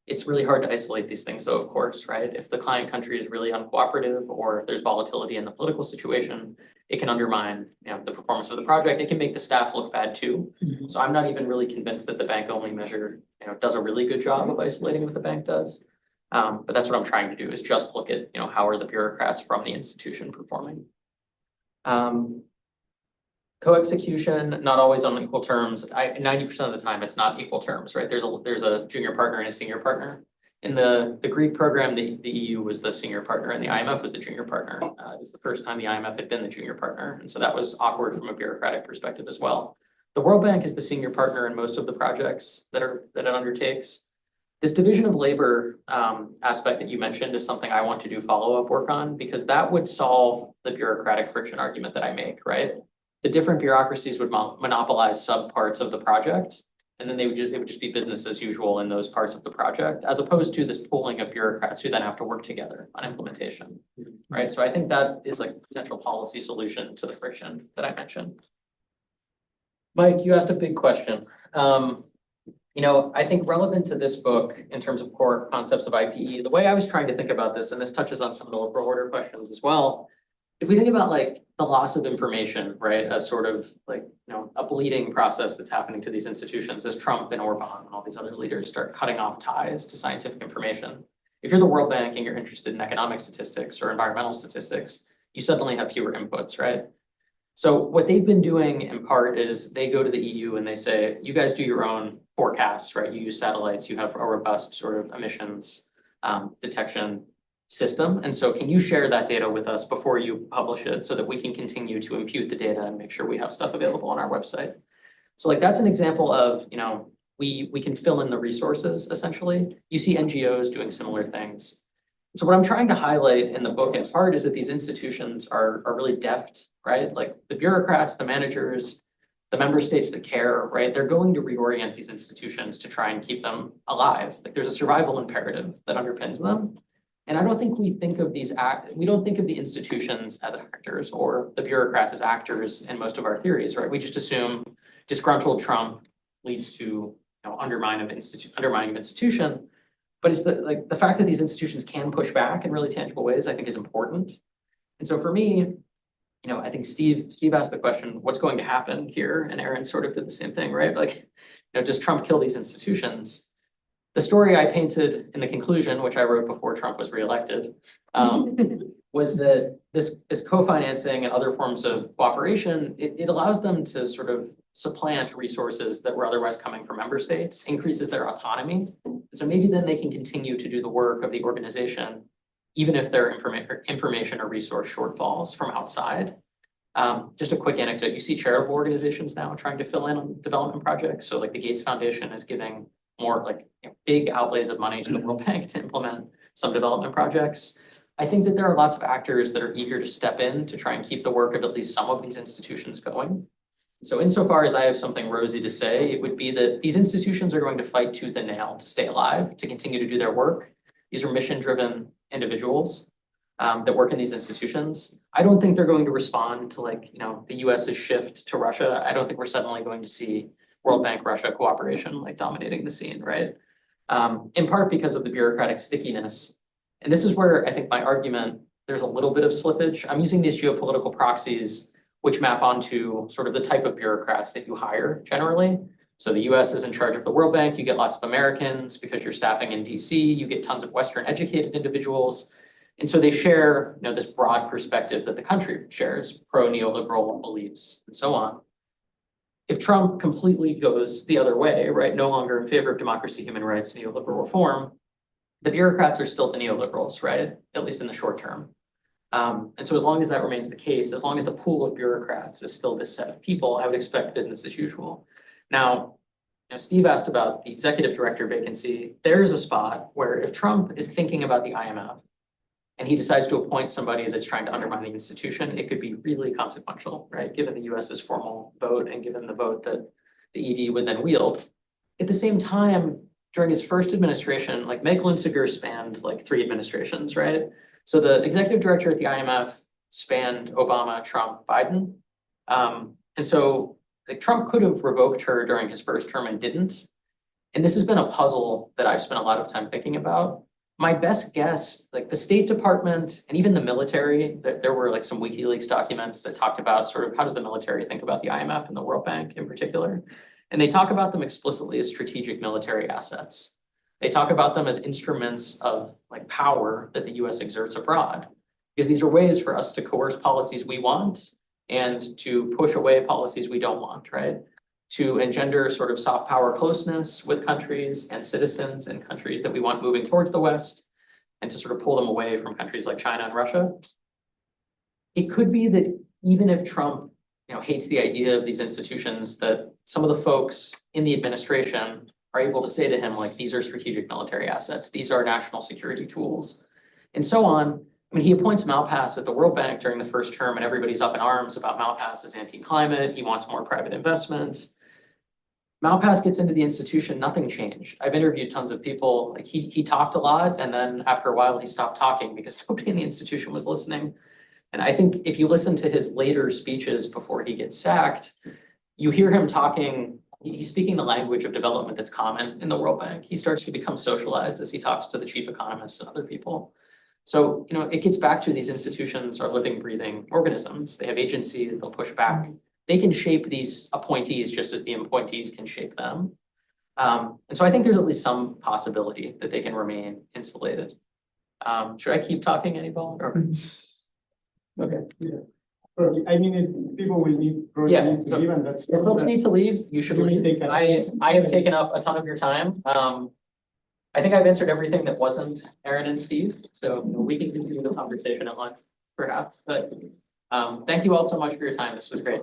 It's really hard to isolate these things though, of course, right? If the client country is really uncooperative or if there's volatility in the political situation, it can undermine, you know, the performance of the project. It can make the staff look bad too. So I'm not even really convinced that the bank only measure, you know, does a really good job of isolating what the bank does. But that's what I'm trying to do is just look at, you know, how are the bureaucrats from the institution performing. Co-execution, not always on equal terms. 90% of the time, it's not equal terms, right? There's a junior partner and a senior partner. In the Greek program, the EU was the senior partner and the IMF was the junior partner. It was the first time the IMF had been the junior partner. And so that was awkward from a bureaucratic perspective as well. The World Bank is the senior partner in most of the projects that it undertakes. This division of labor aspect that you mentioned is something I want to do follow-up work on because that would solve the bureaucratic friction argument that I make, right? The different bureaucracies would monopolize subparts of the project, and then it would just be business as usual in those parts of the project, as opposed to this pooling of bureaucrats who then have to work together on implementation, right? So I think that is like a potential policy solution to the friction that I mentioned. Mike, you asked a big question. You know, I think relevant to this book in terms of core concepts of IPE, the way I was trying to think about this, and this touches on some of the liberal order questions as well. If we think about like the loss of information, right, as sort of like, you know, a bleeding process that's happening to these institutions as Trump and Orban and all these other leaders start cutting off ties to scientific information. If you're the World Bank and you're interested in economic statistics or environmental statistics, you suddenly have fewer inputs, right? So what they've been doing in part is they go to the EU and they say, you guys do your own forecasts, right? You use satellites, you have a robust sort of emissions detection system. And so can you share that data with us before you publish it so that we can continue to impute the data and make sure we have stuff available on our website? So like that's an example of, you know, we can fill in the resources essentially. You see NGOs doing similar things. So what I'm trying to highlight in the book in part is that these institutions are really deft, right? Like the bureaucrats, the managers, the member states that care, right, they're going to reorient these institutions to try and keep them alive. Like there's a survival imperative that underpins them. And I don't think we think of we don't think of the institutions as actors or the bureaucrats as actors in most of our theories, right? We just assume disgruntled Trump leads to, undermining of institution. But it's the fact that these institutions can push back in really tangible ways, I think is important. And so for me, I think Steve asked the question, what's going to happen here? And Erin sort of did the same thing, right? Like, does Trump kill these institutions? The story I painted in the conclusion, which I wrote before Trump was reelected, was that this co-financing and other forms of cooperation, it allows them to sort of supplant resources that were otherwise coming from member states, increases their autonomy. So maybe then they can continue to do the work of the organization, even if there are information or resource shortfalls from outside. Just a quick anecdote, you see charitable organizations now trying to fill in on development projects. So like the Gates Foundation is giving more big outlays of money to the World Bank to implement some development projects. I think that there are lots of actors that are eager to step in to try and keep the work of at least some of these institutions going. So insofar as I have something rosy to say, it would be that these institutions are going to fight tooth and nail to stay alive, to continue to do their work. These are mission-driven individuals that work in these institutions. I don't think they're going to respond to the US's shift to Russia. I don't think we're suddenly going to see World Bank Russia cooperation dominating the scene, right? In part because of the bureaucratic stickiness. And this is where I think my argument, there's a little bit of slippage. I'm using these geopolitical proxies which map onto sort of the type of bureaucrats that you hire generally. So the US is in charge of the World Bank, you get lots of Americans because you're staffing in DC, you get tons of Western educated individuals. And so they share this broad perspective that the country shares, pro-neoliberal beliefs and so on. If Trump completely goes the other way, right, no longer in favor of democracy, human rights, neoliberal reform, the bureaucrats are still the neoliberals, right, at least in the short term. And so as long as that remains the case, as long as the pool of bureaucrats is still this set of people, I would expect business as usual. Now, Steve asked about the executive director vacancy. There's a spot where if Trump is thinking about the IMF and he decides to appoint somebody that's trying to undermine the institution, it could be really consequential, right? Given the US's formal vote and given the vote that the ED would then wield. At the same time, during his first administration, Meg Lunsiger spanned 3 administrations, right? So the executive director at the IMF spanned Obama, Trump, Biden. And so Trump could have revoked her during his first term and didn't. And this has been a puzzle that I've spent a lot of time thinking about. My best guess, the State Department and even the military, there were some WikiLeaks documents that talked about sort of how does the military think about the IMF and the World Bank in particular. And they talk about them explicitly as strategic military assets. They talk about them as instruments of power that the US exerts abroad, because these are ways for us to coerce policies we want and to push away policies we don't want, right? To engender sort of soft power closeness with countries and citizens and countries that we want moving towards the West, and to sort of pull them away from countries like China and Russia. It could be that even if Trump hates the idea of these institutions, that some of the folks in the administration are able to say to him, these are strategic military assets, these are national security tools, and so on. I mean, he appoints Malpass at the World Bank during the first term, and everybody's up in arms about Malpass as anti-climate. He wants more private investment. Malpass gets into the institution, nothing changed. I've interviewed tons of people, he talked a lot, and then after a while he stopped talking because nobody in the institution was listening. And I think if you listen to his later speeches before he gets sacked, you hear him talking, he's speaking the language of development that's common in the World Bank. He starts to become socialized as he talks to the chief economists and other people. So, it gets back to these institutions are living, breathing organisms. They have agency, they'll push back. They can shape these appointees just as the appointees can shape them. And so I think there's at least some possibility that they can remain insulated. Should I keep talking, anybody? Okay. Yeah. I mean, if people will need, Yeah, need to so leave, and that's. If folks need to leave, you should You may leave. take a- I have taken up a ton of your time. I think I've answered everything that wasn't Erin and Steve, so we can continue the conversation at lunch perhaps, but thank you all so much for your time. This was great.